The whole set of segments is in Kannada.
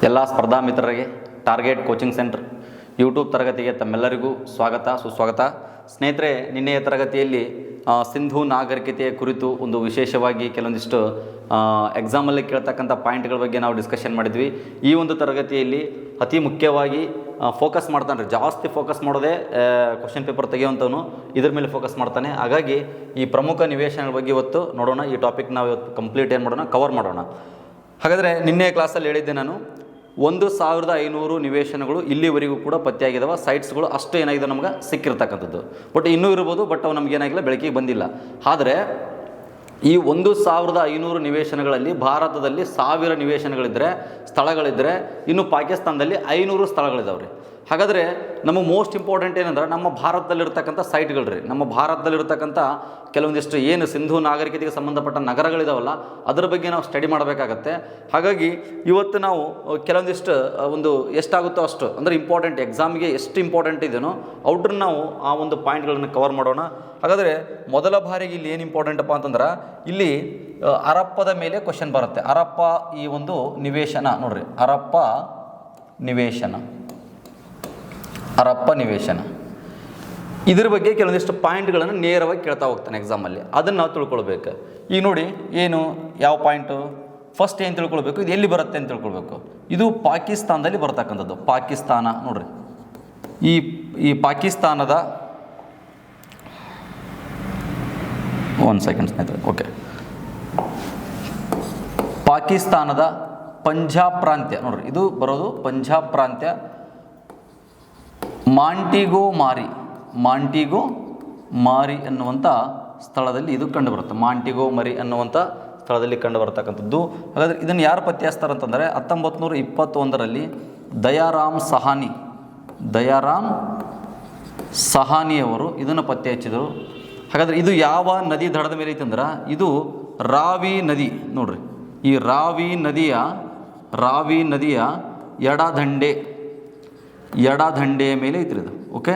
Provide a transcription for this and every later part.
ಎಲ್ಲ ಸ್ಪರ್ಧಾ ಮಿತ್ರರಿಗೆ ಟಾರ್ಗೆಟ್ ಕೋಚಿಂಗ್ ಸೆಂಟರ್ ಯೂಟ್ಯೂಬ್ ತರಗತಿಗೆ ತಮ್ಮೆಲ್ಲರಿಗೂ ಸ್ವಾಗತ ಸುಸ್ವಾಗತ. ಸ್ನೇಹಿತರೆ, ನಿನ್ನೆಯ ತರಗತಿಯಲ್ಲಿ ಸಿಂಧೂ ನಾಗರಿಕತೆಯ ಕುರಿತು ಒಂದು ವಿಶೇಷವಾಗಿ ಕೆಲವೊಂದಿಷ್ಟು ಎಕ್ಸಾಮಲ್ಲಿ ಕೇಳ್ತಕ್ಕಂಥ ಪಾಯಿಂಟ್ಗಳ ಬಗ್ಗೆ ನಾವು ಡಿಸ್ಕಷನ್ ಮಾಡಿದ್ವಿ. ಈ ಒಂದು ತರಗತಿಯಲ್ಲಿ ಅತಿ ಮುಖ್ಯವಾಗಿ ಫೋಕಸ್ ಮಾಡ್ತಾನೆ, ಜಾಸ್ತಿ ಫೋಕಸ್ ಮಾಡೋದೇ ಕ್ವಶನ್ ಪೇಪರ್ ತೆಗೆಯುವಂಥವನು ಇದ್ರ ಮೇಲೆ ಫೋಕಸ್ ಮಾಡ್ತಾನೆ. ಹಾಗಾಗಿ ಈ ಪ್ರಮುಖ ನಿವೇಶನಗಳ ಬಗ್ಗೆ ಇವತ್ತು ನೋಡೋಣ. ಈ ಟಾಪಿಕ್ ನಾವು ಇವತ್ತು ಕಂಪ್ಲೀಟ್ ಏನು ಮಾಡೋಣ, ಕವರ್ ಮಾಡೋಣ. ಹಾಗಾದರೆ ನಿನ್ನೆ ಕ್ಲಾಸಲ್ಲಿ ಹೇಳಿದ್ದೆ ನಾನು 1500 ನಿವೇಶನಗಳು ಇಲ್ಲಿವರೆಗೂ ಕೂಡ ಪತ್ತೆಯಾಗಿದ್ದಾವೆ. ಸೈಟ್ಸ್ಗಳು ಅಷ್ಟು ಏನಾಗಿದೆ ನಮ್ಗೆ ಸಿಕ್ಕಿರ್ತಕ್ಕಂಥದ್ದು. ಬಟ್ ಇನ್ನೂ ಇರ್ಬೋದು, ಬಟ್ ಅವು ನಮ್ಗೆ ಏನಾಗಿಲ್ಲ, ಬೆಳಕಿಗೆ ಬಂದಿಲ್ಲ. ಆದರೆ ಈ 1500 ನಿವೇಶನಗಳಲ್ಲಿ ಭಾರತದಲ್ಲಿ 1000 ನಿವೇಶನಗಳಿದ್ದರೆ, ಸ್ಥಳಗಳಿದ್ದರೆ, ಇನ್ನು ಪಾಕಿಸ್ತಾನದಲ್ಲಿ 500 ಸ್ಥಳಗಳಿದ್ದಾವೆ ರೀ. ಹಾಗಾದರೆ ನಮಗೆ ಮೋಸ್ಟ್ ಇಂಪಾರ್ಟೆಂಟ್ ಏನಂದ್ರೆ ನಮ್ಮ ಭಾರತದಲ್ಲಿರ್ತಕ್ಕಂಥ ಸೈಟ್ಗಳು ರೀ. ನಮ್ಮ ಭಾರತದಲ್ಲಿರ್ತಕ್ಕಂಥ ಕೆಲವೊಂದಿಷ್ಟು ಏನು ಸಿಂಧೂ ನಾಗರಿಕತೆಗೆ ಸಂಬಂಧಪಟ್ಟ ನಗರಗಳಿದಾವಲ್ಲ, ಅದರ ಬಗ್ಗೆ ನಾವು ಸ್ಟಡಿ ಮಾಡಬೇಕಾಗತ್ತೆ. ಹಾಗಾಗಿ ಇವತ್ತು ನಾವು ಕೆಲವೊಂದಿಷ್ಟು ಒಂದು ಎಷ್ಟಾಗುತ್ತೋ ಅಷ್ಟು, ಅಂದರೆ ಇಂಪಾರ್ಟೆಂಟ್ ಎಕ್ಸಾಮ್ಗೆ ಎಷ್ಟು ಇಂಪಾರ್ಟೆಂಟ್ ಇದೆಯೋ ಔಟ್ರನ್ನ ನಾವು ಆ ಒಂದು ಪಾಯಿಂಟ್ಗಳನ್ನು ಕವರ್ ಮಾಡೋಣ. ಹಾಗಾದರೆ ಮೊದಲ ಬಾರಿಗೆ ಇಲ್ಲಿ ಏನು ಇಂಪಾರ್ಟೆಂಟಪ್ಪ ಅಂತಂದ್ರೆ, ಇಲ್ಲಿ ಹರಪ್ಪದ ಮೇಲೆ ಕ್ವಶನ್ ಬರುತ್ತೆ. ಹರಪ್ಪ ಈ ಒಂದು ನಿವೇಶನ ನೋಡ್ರಿ, ಹರಪ್ಪ ನಿವೇಶನ ಇದ್ರ ಬಗ್ಗೆ ಕೆಲವೊಂದಿಷ್ಟು ಪಾಯಿಂಟ್ಗಳನ್ನು ನೇರವಾಗಿ ಕೇಳ್ತಾ ಹೋಗ್ತಾನೆ ಎಕ್ಸಾಮಲ್ಲಿ. ಅದನ್ನು ನಾವು ತಿಳ್ಕೊಳ್ಬೇಕು. ಈಗ ನೋಡಿ, ಏನು ಯಾವ ಪಾಯಿಂಟು ಫಸ್ಟ್ ಏನು ತಿಳ್ಕೊಳ್ಬೇಕು, ಇದು ಎಲ್ಲಿ ಬರುತ್ತೆ ಅಂತ ತಿಳ್ಕೊಳ್ಬೇಕು. ಇದು ಪಾಕಿಸ್ತಾನದಲ್ಲಿ ಬರ್ತಕ್ಕಂಥದ್ದು. ಪಾಕಿಸ್ತಾನ ನೋಡ್ರಿ, ಈ ಪಾಕಿಸ್ತಾನದ ಒಂದು ಸೆಕೆಂಡ್ ಸ್ನೇಹಿತರೆ, ಓಕೆ, ಪಾಕಿಸ್ತಾನದ ಪಂಜಾಬ್ ಪ್ರಾಂತ್ಯ ನೋಡ್ರಿ, ಇದು ಬರೋದು ಪಂಜಾಬ್ ಪ್ರಾಂತ್ಯ. ಮಾಂಟಿಗೋ ಮಾರಿ ಅನ್ನುವಂಥ ಸ್ಥಳದಲ್ಲಿ ಇದು ಕಂಡುಬರುತ್ತೆ. ಮಾಂಟಿಗೋ ಮರಿ ಅನ್ನುವಂಥ ಸ್ಥಳದಲ್ಲಿ ಕಂಡು ಬರ್ತಕ್ಕಂಥದ್ದು. ಹಾಗಾದರೆ ಇದನ್ನು ಯಾರು ಪತ್ತೆ ಹಚ್ತಾರೆ ಅಂತಂದರೆ 1921ರಲ್ಲಿ ದಯಾರಾಮ್ ಸಹಾನಿಯವರು ಇದನ್ನು ಪತ್ತೆ ಹಚ್ಚಿದರು. ಹಾಗಾದರೆ ಇದು ಯಾವ ನದಿ ದಡದ ಮೇಲೆ ಐತೆ ಅಂದ್ರೆ, ಇದು ರಾವಿ ನದಿ ನೋಡ್ರಿ. ಈ ರಾವಿ ನದಿಯ ಎಡದಂಡೆಯ ಮೇಲೆ ಐತ್ರಿ ಇದು. ಓಕೆ,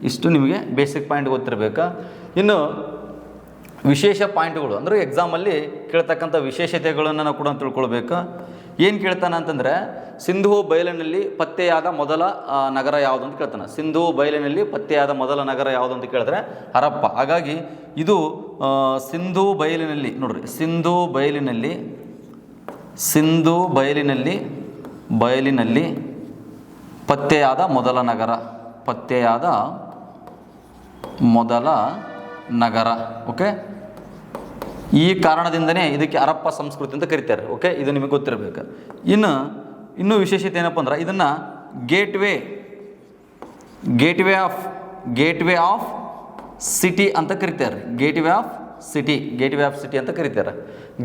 ಇಷ್ಟು ನಿಮಗೆ ಬೇಸಿಕ್ ಪಾಯಿಂಟ್ ಗೊತ್ತಿರಬೇಕಾ. ಇನ್ನು ವಿಶೇಷ ಪಾಯಿಂಟ್ಗಳು ಅಂದರೆ ಎಕ್ಸಾಮಲ್ಲಿ ಕೇಳ್ತಕ್ಕಂಥ ವಿಶೇಷತೆಗಳನ್ನು ನಾವು ಕೂಡ ತಿಳ್ಕೊಳ್ಬೇಕು. ಏನು ಕೇಳ್ತಾನೆ ಅಂತಂದರೆ, ಸಿಂಧೂ ಬಯಲಿನಲ್ಲಿ ಪತ್ತೆಯಾದ ಮೊದಲ ನಗರ ಯಾವುದು ಅಂತ ಕೇಳ್ತಾನೆ. ಸಿಂಧೂ ಬಯಲಿನಲ್ಲಿ ಪತ್ತೆಯಾದ ಮೊದಲ ನಗರ ಯಾವುದು ಅಂತ ಕೇಳಿದ್ರೆ ಹರಪ್ಪ. ಹಾಗಾಗಿ ಇದು ಸಿಂಧೂ ಬಯಲಿನಲ್ಲಿ ನೋಡ್ರಿ, ಸಿಂಧೂ ಬಯಲಿನಲ್ಲಿ ಪತ್ತೆಯಾದ ಮೊದಲ ನಗರ. ಓಕೆ, ಈ ಕಾರಣದಿಂದನೇ ಇದಕ್ಕೆ ಹರಪ್ಪ ಸಂಸ್ಕೃತಿ ಅಂತ ಕರೀತಾರೆ. ಓಕೆ, ಇದು ನಿಮಗೆ ಗೊತ್ತಿರಬೇಕು. ಇನ್ನೂ ವಿಶೇಷತೆ ಏನಪ್ಪ ಅಂದ್ರೆ, ಇದನ್ನು ಗೇಟ್ವೇ ಆಫ್ ಸಿಟಿ ಅಂತ ಕರೀತಾರೆ. ಗೇಟ್ವೇ ಆಫ್ ಸಿಟಿ ಅಂತ ಕರೀತಾರೆ.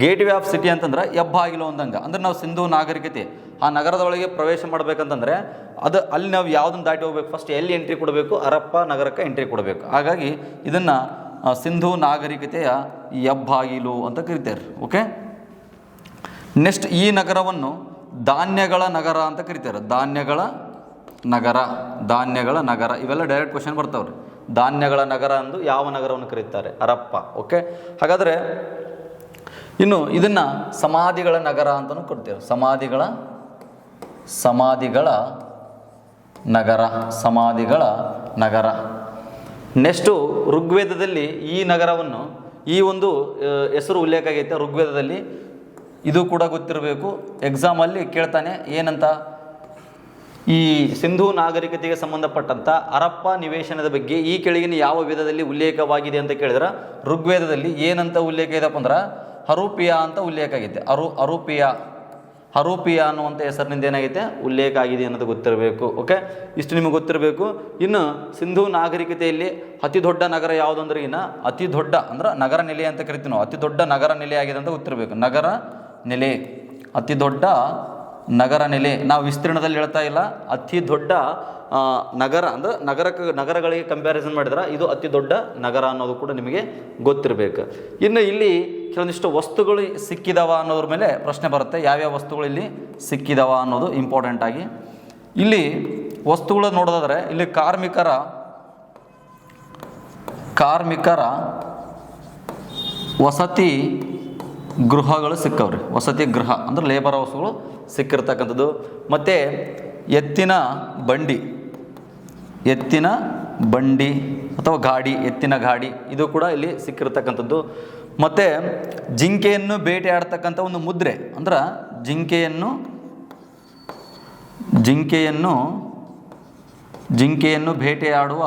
ಗೇಟ್ವೇ ಆಫ್ ಸಿಟಿ ಅಂತಂದ್ರೆ ಹೆಬ್ಬಾಗಿಲು ಅಂದಂಗೆ. ಅಂದ್ರೆ ನಾವು ಸಿಂಧೂ ನಾಗರಿಕತೆ ಆ ನಗರದ ಒಳಗೆ ಪ್ರವೇಶ ಮಾಡಬೇಕಂತಂದರೆ ಅಲ್ಲಿ ನಾವು ಯಾವುದನ್ನು ದಾಟಿ ಹೋಗ್ಬೇಕು, ಫಸ್ಟ್ ಎಲ್ಲಿ ಎಂಟ್ರಿ ಕೊಡಬೇಕು, ಹರಪ್ಪ ನಗರಕ್ಕೆ ಎಂಟ್ರಿ ಕೊಡಬೇಕು. ಹಾಗಾಗಿ ಇದನ್ನು ಸಿಂಧೂ ನಾಗರಿಕತೆಯ ಹೆಬ್ಬಾಗಿಲು ಅಂತ ಕರೀತಾರೆ. ಓಕೆ, ನೆಕ್ಸ್ಟ್ ಈ ನಗರವನ್ನು ಧಾನ್ಯಗಳ ನಗರ ಅಂತ ಕರೀತಾರೆ. ಧಾನ್ಯಗಳ ನಗರ ಇವೆಲ್ಲ ಡೈರೆಕ್ಟ್ ಕ್ವಶನ್ ಬರ್ತಾವ್ರಿ. ಧಾನ್ಯಗಳ ನಗರ ಅಂದು ಯಾವ ನಗರವನ್ನು ಕರೀತಾರೆ, ಹರಪ್ಪ. ಓಕೆ, ಹಾಗಾದರೆ ಇನ್ನು ಇದನ್ನು ಸಮಾಧಿಗಳ ನಗರ ಅಂತಲೂ ಕೊಡ್ತೇವೆ. ಸಮಾಧಿಗಳ ನಗರ. ನೆಕ್ಸ್ಟು ಋಗ್ವೇದದಲ್ಲಿ ಈ ನಗರವನ್ನು, ಈ ಒಂದು ಹೆಸರು ಉಲ್ಲೇಖ ಆಗೈತೆ ಋಗ್ವೇದದಲ್ಲಿ. ಇದು ಕೂಡ ಗೊತ್ತಿರಬೇಕು. ಎಕ್ಸಾಮಲ್ಲಿ ಕೇಳ್ತಾನೆ ಏನಂತ, ಈ ಸಿಂಧೂ ನಾಗರಿಕತೆಗೆ ಸಂಬಂಧಪಟ್ಟಂಥ ಹರಪ್ಪ ನಿವೇಶನದ ಬಗ್ಗೆ ಈ ಕೆಳಗಿನ ಯಾವ ವೇದದಲ್ಲಿ ಉಲ್ಲೇಖವಾಗಿದೆ ಅಂತ ಕೇಳಿದ್ರೆ, ಋಗ್ವೇದದಲ್ಲಿ ಏನಂತ ಉಲ್ಲೇಖ ಇದೆಯಪ್ಪ ಅಂದ್ರೆ ಹರೂಪಿಯಾ ಅಂತ ಉಲ್ಲೇಖ ಆಗೈತೆ. ಹರೂಪಿಯಾ ಅನ್ನುವಂಥ ಹೆಸರಿನಿಂದ ಏನಾಗೈತೆ ಉಲ್ಲೇಖ ಆಗಿದೆ ಅನ್ನೋದು ಗೊತ್ತಿರಬೇಕು. ಓಕೆ, ಇಷ್ಟು ನಿಮಗೆ ಗೊತ್ತಿರಬೇಕು. ಇನ್ನು ಸಿಂಧೂ ನಾಗರಿಕತೆಯಲ್ಲಿ ಅತಿ ದೊಡ್ಡ ನಗರ ಯಾವುದು ಅಂದ್ರೆ, ಅತಿ ದೊಡ್ಡ ಅಂದ್ರೆ ನಗರ ನೆಲೆ ಅಂತ ಕರಿತೀವಿ ನಾವು. ಅತಿ ದೊಡ್ಡ ನಗರ ನೆಲೆ ಆಗಿದೆ ಅಂತ ಗೊತ್ತಿರಬೇಕು. ಅತಿ ದೊಡ್ಡ ನಗರ ನೆಲೆ. ನಾವು ವಿಸ್ತೀರ್ಣದಲ್ಲಿ ಹೇಳ್ತಾ ಇಲ್ಲ, ಅತಿ ದೊಡ್ಡ ನಗರ ಅಂದರೆ ನಗರಗಳಿಗೆ ಕಂಪ್ಯಾರಿಸನ್ ಮಾಡಿದ್ರೆ ಇದು ಅತಿ ದೊಡ್ಡ ನಗರ ಅನ್ನೋದು ಕೂಡ ನಿಮಗೆ ಗೊತ್ತಿರಬೇಕು. ಇನ್ನು ಇಲ್ಲಿ ಕೆಲವೊಂದಿಷ್ಟು ವಸ್ತುಗಳು ಸಿಕ್ಕಿದವ ಅನ್ನೋದ್ರ ಮೇಲೆ ಪ್ರಶ್ನೆ ಬರುತ್ತೆ. ಯಾವ್ಯಾವ ವಸ್ತುಗಳು ಇಲ್ಲಿ ಸಿಕ್ಕಿದವ ಅನ್ನೋದು ಇಂಪಾರ್ಟೆಂಟ್ ಆಗಿ. ಇಲ್ಲಿ ವಸ್ತುಗಳು ನೋಡೋದಾದ್ರೆ, ಇಲ್ಲಿ ಕಾರ್ಮಿಕರ ವಸತಿ ಗೃಹಗಳು ಸಿಕ್ಕವ್ರಿ. ವಸತಿ ಗೃಹ ಅಂದ್ರೆ ಲೇಬರ್ ಹೌಸ್ಗಳು ಸಿಕ್ಕಿರ್ತಕ್ಕಂಥದ್ದು. ಮತ್ತು ಎತ್ತಿನ ಬಂಡಿ ಅಥವಾ ಗಾಡಿ, ಎತ್ತಿನ ಗಾಡಿ ಇದು ಕೂಡ ಇಲ್ಲಿ ಸಿಕ್ಕಿರ್ತಕ್ಕಂಥದ್ದು. ಮತ್ತು ಜಿಂಕೆಯನ್ನು ಬೇಟೆಯಾಡ್ತಕ್ಕಂಥ ಒಂದು ಮುದ್ರೆ, ಅಂದ್ರೆ ಜಿಂಕೆಯನ್ನು ಬೇಟೆಯಾಡುವ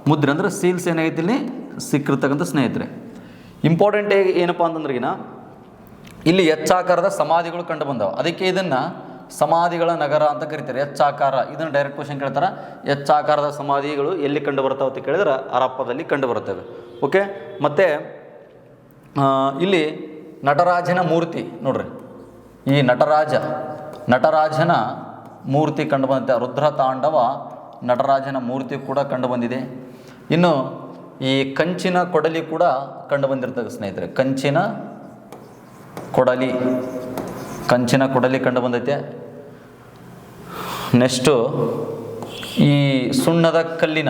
ಮುದ್ರೆ ಅಂದರೆ ಸೀಲ್ಸ್ ಏನಾಗೈತಿ ಇಲ್ಲಿ ಸಿಕ್ಕಿರ್ತಕ್ಕಂಥ ಸ್ನೇಹಿತರೆ. ಇಂಪಾರ್ಟೆಂಟ್ ಏನಪ್ಪ ಅಂತಂದ್ರಿಗಿನ ಇಲ್ಲಿ ಹೆಚ್ಚಾಕಾರದ ಸಮಾಧಿಗಳು ಕಂಡು ಬಂದವು, ಅದಕ್ಕೆ ಇದನ್ನು ಸಮಾಧಿಗಳ ನಗರ ಅಂತ ಕರೀತಾರೆ. ಹೆಚ್ಚಾಕಾರ, ಇದನ್ನು ಡೈರೆಕ್ಟ್ ಕ್ವಶನ್ ಕೇಳ್ತಾರೆ. ಹೆಚ್ಚಾಕಾರದ ಸಮಾಧಿಗಳು ಎಲ್ಲಿ ಕಂಡು ಬರ್ತಾವೆ ಅಂತ ಕೇಳಿದ್ರೆ ಹರಪ್ಪದಲ್ಲಿ ಕಂಡು ಬರ್ತವೆ. ಓಕೆ, ಮತ್ತು ಇಲ್ಲಿ ನಟರಾಜನ ಮೂರ್ತಿ ನೋಡ್ರಿ, ಈ ನಟರಾಜನ ಮೂರ್ತಿ ಕಂಡು ಬಂದಿದೆ. ರುದ್ರ ತಾಂಡವ ನಟರಾಜನ ಮೂರ್ತಿ ಕೂಡ ಕಂಡು ಬಂದಿದೆ. ಇನ್ನು ಈ ಕಂಚಿನ ಕೊಡಲಿ ಕೂಡ ಕಂಡು ಬಂದಿರ್ತದೆ ಸ್ನೇಹಿತರೆ. ಕಂಚಿನ ಕೊಡಲಿ ಕಂಡು ಬಂದೈತೆ. ನೆಕ್ಸ್ಟು ಈ ಸುಣ್ಣದ ಕಲ್ಲಿನ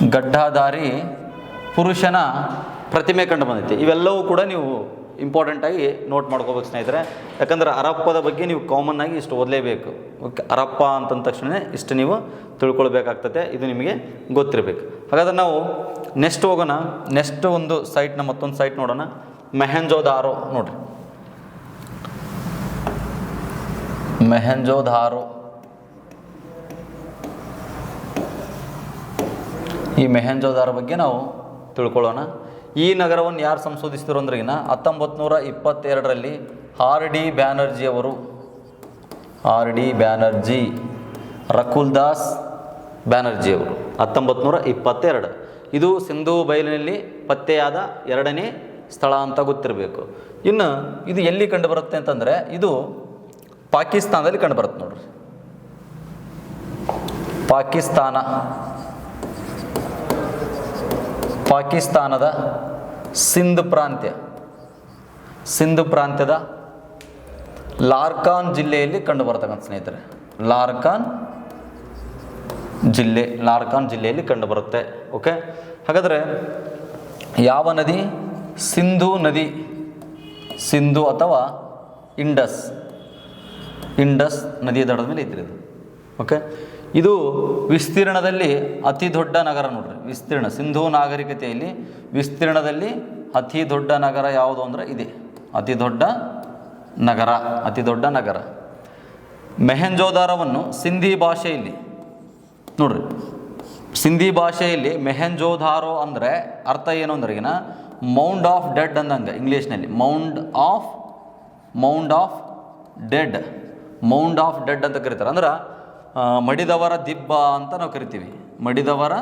ಗಡ್ಡಧಾರಿ ಪುರುಷನ ಪ್ರತಿಮೆ ಕಂಡು ಬಂದೈತಿ. ಇವೆಲ್ಲವೂ ಕೂಡ ನೀವು ಇಂಪಾರ್ಟೆಂಟಾಗಿ ನೋಟ್ ಮಾಡ್ಕೋಬೇಕು ಸ್ನೇಹಿತರೆ. ಯಾಕಂದ್ರೆ ಹರಪ್ಪದ ಬಗ್ಗೆ ನೀವು ಕಾಮನ್ ಆಗಿ ಇಷ್ಟು ಓದಲೇಬೇಕು. ಓಕೆ, ಹರಪ್ಪ ಅಂತಂದ ತಕ್ಷಣ ಇಷ್ಟು ನೀವು ತಿಳ್ಕೊಳ್ಬೇಕಾಗ್ತದೆ, ಇದು ನಿಮಗೆ ಗೊತ್ತಿರಬೇಕು. ಹಾಗಾದ್ರೆ ನಾವು ನೆಕ್ಸ್ಟ್ ಹೋಗೋಣ. ನೆಕ್ಸ್ಟ್ ಒಂದು ಸೈಟ್ನ ಮತ್ತೊಂದು ಸೈಟ್ ನೋಡೋಣ. ಮೊಹೆಂಜೋದಾರೋ ನೋಡ್ರಿ, ಮೊಹೆಂಜೋದಾರೋ. ಈ ಮೊಹೆಂಜೋದಾರೋ ಬಗ್ಗೆ ನಾವು ತಿಳ್ಕೊಳ್ಳೋಣ. ಈ ನಗರವನ್ನು ಯಾರು ಸಂಶೋಧಿಸಿದ್ರು ಅಂದ್ರಿಗಿನ 1922ರಲ್ಲಿ ಆರ್ ಡಿ ಬ್ಯಾನರ್ಜಿ, ರಕುಲ್ದಾಸ್ ಬ್ಯಾನರ್ಜಿಯವರು 1922. ಇದು ಸಿಂಧೂ ಬಯಲಿನಲ್ಲಿ ಪತ್ತೆಯಾದ 2ನೇ ಸ್ಥಳ ಅಂತ ಗೊತ್ತಿರಬೇಕು. ಇನ್ನು ಇದು ಎಲ್ಲಿ ಕಂಡು ಬರುತ್ತೆ ಅಂತಂದರೆ ಇದು ಪಾಕಿಸ್ತಾನದಲ್ಲಿ ಕಂಡು ಬರುತ್ತೆ ನೋಡ್ರಿ. ಪಾಕಿಸ್ತಾನದ ಸಿಂಧ್ ಪ್ರಾಂತ್ಯದ ಲಾರ್ಕಾನ್ ಜಿಲ್ಲೆಯಲ್ಲಿ ಕಂಡು ಬರ್ತಕ್ಕಂಥ ಸ್ನೇಹಿತರೆ. ಲಾರ್ಕಾನ್ ಜಿಲ್ಲೆಯಲ್ಲಿ ಕಂಡು ಬರುತ್ತೆ. ಓಕೆ, ಹಾಗಾದರೆ ಯಾವ ನದಿ? ಸಿಂಧು ಅಥವಾ ಇಂಡಸ್ ನದಿಯ ದಡದ ಮೇಲೆ ಐತ್ರಿ ಇದು. ಓಕೆ, ಇದು ವಿಸ್ತೀರ್ಣದಲ್ಲಿ ಅತಿ ದೊಡ್ಡ ನಗರ ನೋಡ್ರಿ. ಸಿಂಧೂ ನಾಗರಿಕತೆಯಲ್ಲಿ ವಿಸ್ತೀರ್ಣದಲ್ಲಿ ಅತಿ ದೊಡ್ಡ ನಗರ ಯಾವುದು ಅಂದರೆ ಇದೆ, ಅತಿ ದೊಡ್ಡ ನಗರ. ಮೊಹೆಂಜೋದಾರವನ್ನು ಸಿಂಧಿ ಭಾಷೆಯಲ್ಲಿ ನೋಡ್ರಿ, ಮೊಹೆಂಜೋದಾರೋ ಅಂದರೆ ಅರ್ಥ ಏನು ಅಂದ್ರೆ ಈಗಿನ ಮೌಂಡ್ ಆಫ್ ಡೆಡ್ ಅಂದಂಗೆ ಇಂಗ್ಲೀಷ್ನಲ್ಲಿ. ಮೌಂಡ್ ಆಫ್ ಡೆಡ್ ಅಂತ ಕರೀತಾರೆ. ಅಂದ್ರೆ ಮಡಿದವರ ದಿಬ್ಬ ಅಂತ ನಾವು ಕರಿತೀವಿ. ಮಡಿದವರ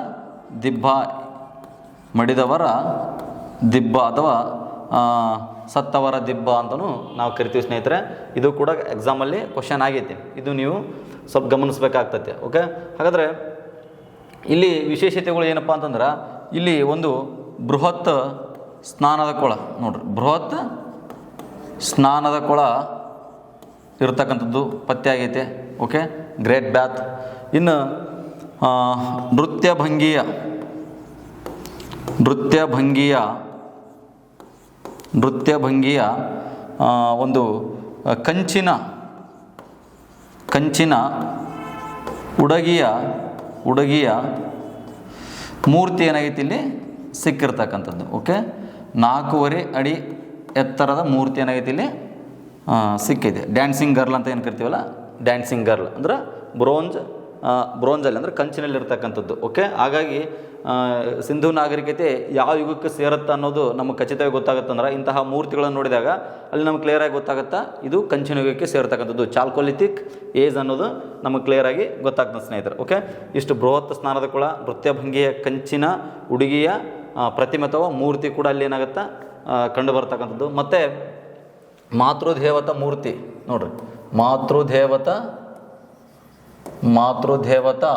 ದಿಬ್ಬ ಅಥವಾ ಸತ್ತವರ ದಿಬ್ಬ ಅಂತಲೂ ನಾವು ಕರಿತೀವಿ ಸ್ನೇಹಿತರೆ. ಇದು ಕೂಡ ಎಕ್ಸಾಮಲ್ಲಿ ಕ್ವಶನ್ ಆಗೈತೆ, ಇದು ನೀವು ಸ್ವಲ್ಪ ಗಮನಿಸಬೇಕಾಗ್ತದೆ. ಓಕೆ, ಹಾಗಾದರೆ ಇಲ್ಲಿ ವಿಶೇಷತೆಗಳು ಏನಪ್ಪ ಅಂತಂದ್ರೆ ಇಲ್ಲಿ ಒಂದು ಬೃಹತ್ ಸ್ನಾನದ ಕೊಳ ನೋಡ್ರಿ, ಬೃಹತ್ ಸ್ನಾನದ ಕೊಳ ಇರತಕ್ಕಂಥದ್ದು ಪತ್ತೆ ಆಗೈತೆ. Okay, great ಬ್ಯಾತ್. ಇನ್ನು ನೃತ್ಯ ಭಂಗಿಯ ಒಂದು ಕಂಚಿನ ಉಡಗಿಯ ಮೂರ್ತಿ ಏನಾಗೈತಿ ಇಲ್ಲಿ ಸಿಕ್ಕಿರ್ತಕ್ಕಂಥದ್ದು. ಓಕೆ, 4.5 ಅಡಿ ಎತ್ತರದ ಮೂರ್ತಿ ಏನಾಗೈತಿ ಇಲ್ಲಿ ಸಿಕ್ಕಿದೆ. ಡ್ಯಾನ್ಸಿಂಗ್ ಗರ್ಲ್ ಅಂತ ಏನು ಕರಿತೀವಲ್ಲ, ಡ್ಯಾನ್ಸಿಂಗ್ ಗರ್ಲ್ ಅಂದ್ರೆ ಬ್ರೋಂಜಲ್ಲಿ ಅಂದರೆ ಕಂಚಿನಲ್ಲಿರ್ತಕ್ಕಂಥದ್ದು. ಓಕೆ, ಹಾಗಾಗಿ ಸಿಂಧೂ ನಾಗರಿಕತೆ ಯಾವ ಯುಗಕ್ಕೆ ಸೇರುತ್ತೆ ಅನ್ನೋದು ನಮಗೆ ಖಚಿತವಾಗಿ ಗೊತ್ತಾಗುತ್ತಂದ್ರೆ ಇಂತಹ ಮೂರ್ತಿಗಳನ್ನು ನೋಡಿದಾಗ ಅಲ್ಲಿ ನಮ್ಗೆ ಕ್ಲಿಯರಾಗಿ ಗೊತ್ತಾಗುತ್ತಾ ಇದು ಕಂಚಿನ ಯುಗಕ್ಕೆ ಸೇರ್ತಕ್ಕಂಥದ್ದು. ಚಾಲ್ಕೋಲಿಥಿಕ್ ಏಜ್ ಅನ್ನೋದು ನಮಗೆ ಕ್ಲಿಯರಾಗಿ ಗೊತ್ತಾಗ್ತದೆ ಸ್ನೇಹಿತರೆ. ಓಕೆ, ಇಷ್ಟು ಬೃಹತ್ ಸ್ನಾನದ ಕೊಳ, ನೃತ್ಯಭಂಗಿಯ ಕಂಚಿನ ಹುಡುಗಿಯ ಪ್ರತಿಮೆ ಅಥವಾ ಮೂರ್ತಿ ಕೂಡ ಅಲ್ಲಿ ಏನಾಗುತ್ತಾ ಕಂಡು ಬರ್ತಕ್ಕಂಥದ್ದು. ಮತ್ತು ಮಾತೃದೇವತಾ ಮೂರ್ತಿ ನೋಡ್ರಿ, ಮಾತೃದೇವತಾ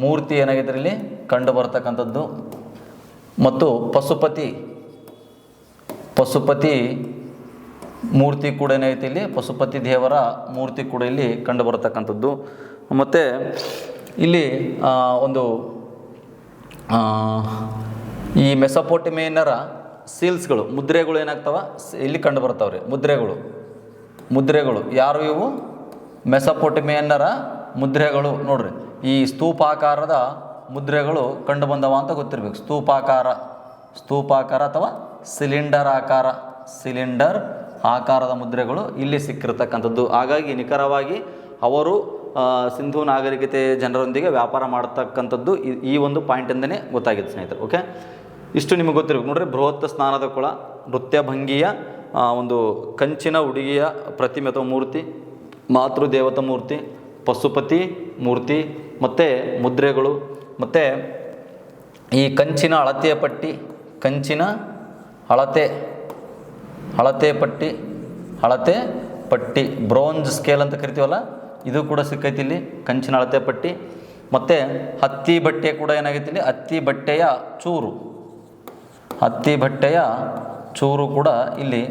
ಮೂರ್ತಿ ಏನಾಗಿದೆ ಇಲ್ಲಿ ಕಂಡು ಬರ್ತಕ್ಕಂಥದ್ದು. ಮತ್ತು ಪಶುಪತಿ ಮೂರ್ತಿ ಕೂಡ ಏನೈತಿ ಇಲ್ಲಿ, ಪಶುಪತಿ ದೇವರ ಮೂರ್ತಿ ಕೂಡ ಇಲ್ಲಿ ಕಂಡು ಬರ್ತಕ್ಕಂಥದ್ದು. ಮತ್ತು ಇಲ್ಲಿ ಒಂದು ಈ ಮೆಸೊಪೊಟೇಮಿಯನ್ನರ ಸೀಲ್ಸ್ಗಳು ಮುದ್ರೆಗಳು ಏನಾಗ್ತವೆ ಇಲ್ಲಿ ಕಂಡು ಬರ್ತಾವ್ರಿ. ಮುದ್ರೆಗಳು ಯಾರು ಇವು? ಮೆಸೊಪೊಟೇಮಿಯನ್ನರ ಮುದ್ರೆಗಳು ನೋಡ್ರಿ. ಈ ಸ್ತೂಪಾಕಾರದ ಮುದ್ರೆಗಳು ಕಂಡು ಬಂದವ ಅಂತ ಗೊತ್ತಿರಬೇಕು. ಸ್ತೂಪಾಕಾರ ಅಥವಾ ಸಿಲಿಂಡರ್ ಆಕಾರದ ಮುದ್ರೆಗಳು ಇಲ್ಲಿ ಸಿಕ್ಕಿರ್ತಕ್ಕಂಥದ್ದು. ಹಾಗಾಗಿ ನಿಖರವಾಗಿ ಅವರು ಸಿಂಧೂ ನಾಗರಿಕತೆ ಜನರೊಂದಿಗೆ ವ್ಯಾಪಾರ ಮಾಡ್ತಕ್ಕಂಥದ್ದು ಈ ಒಂದು ಪಾಯಿಂಟಿಂದನೇ ಗೊತ್ತಾಗಿದೆ ಸ್ನೇಹಿತರೆ. ಓಕೆ, ಇಷ್ಟು ನಿಮಗೆ ಗೊತ್ತಿರಬೇಕು ನೋಡ್ರಿ. ಬೃಹತ್ ಸ್ನಾನದ ಕೊಳ, ನೃತ್ಯ ಭಂಗಿಯ ಒಂದು ಕಂಚಿನ ಹುಡುಗಿಯ ಪ್ರತಿಮೆ ಅಥವಾ ಮೂರ್ತಿ, ಮಾತೃದೇವತಾ ಮೂರ್ತಿ, ಪಶುಪತಿ ಮೂರ್ತಿ ಮತ್ತು ಮುದ್ರೆಗಳು, ಮತ್ತು ಈ ಕಂಚಿನ ಅಳತೆಯ ಪಟ್ಟಿ, ಕಂಚಿನ ಅಳತೆ ಪಟ್ಟಿ ಬ್ರೋಂಜ್ ಸ್ಕೇಲ್ ಅಂತ ಕರಿತೀವಲ್ಲ, ಇದು ಕೂಡ ಸಿಕ್ಕೈತಿ ಇಲ್ಲಿ, ಕಂಚಿನ ಅಳತೆ ಪಟ್ಟಿ. ಮತ್ತು ಹತ್ತಿ ಬಟ್ಟೆ ಕೂಡ ಏನಾಗೈತಿ ಇಲ್ಲಿ, ಹತ್ತಿ ಬಟ್ಟೆಯ ಚೂರು ಕೂಡ ಇಲ್ಲಿ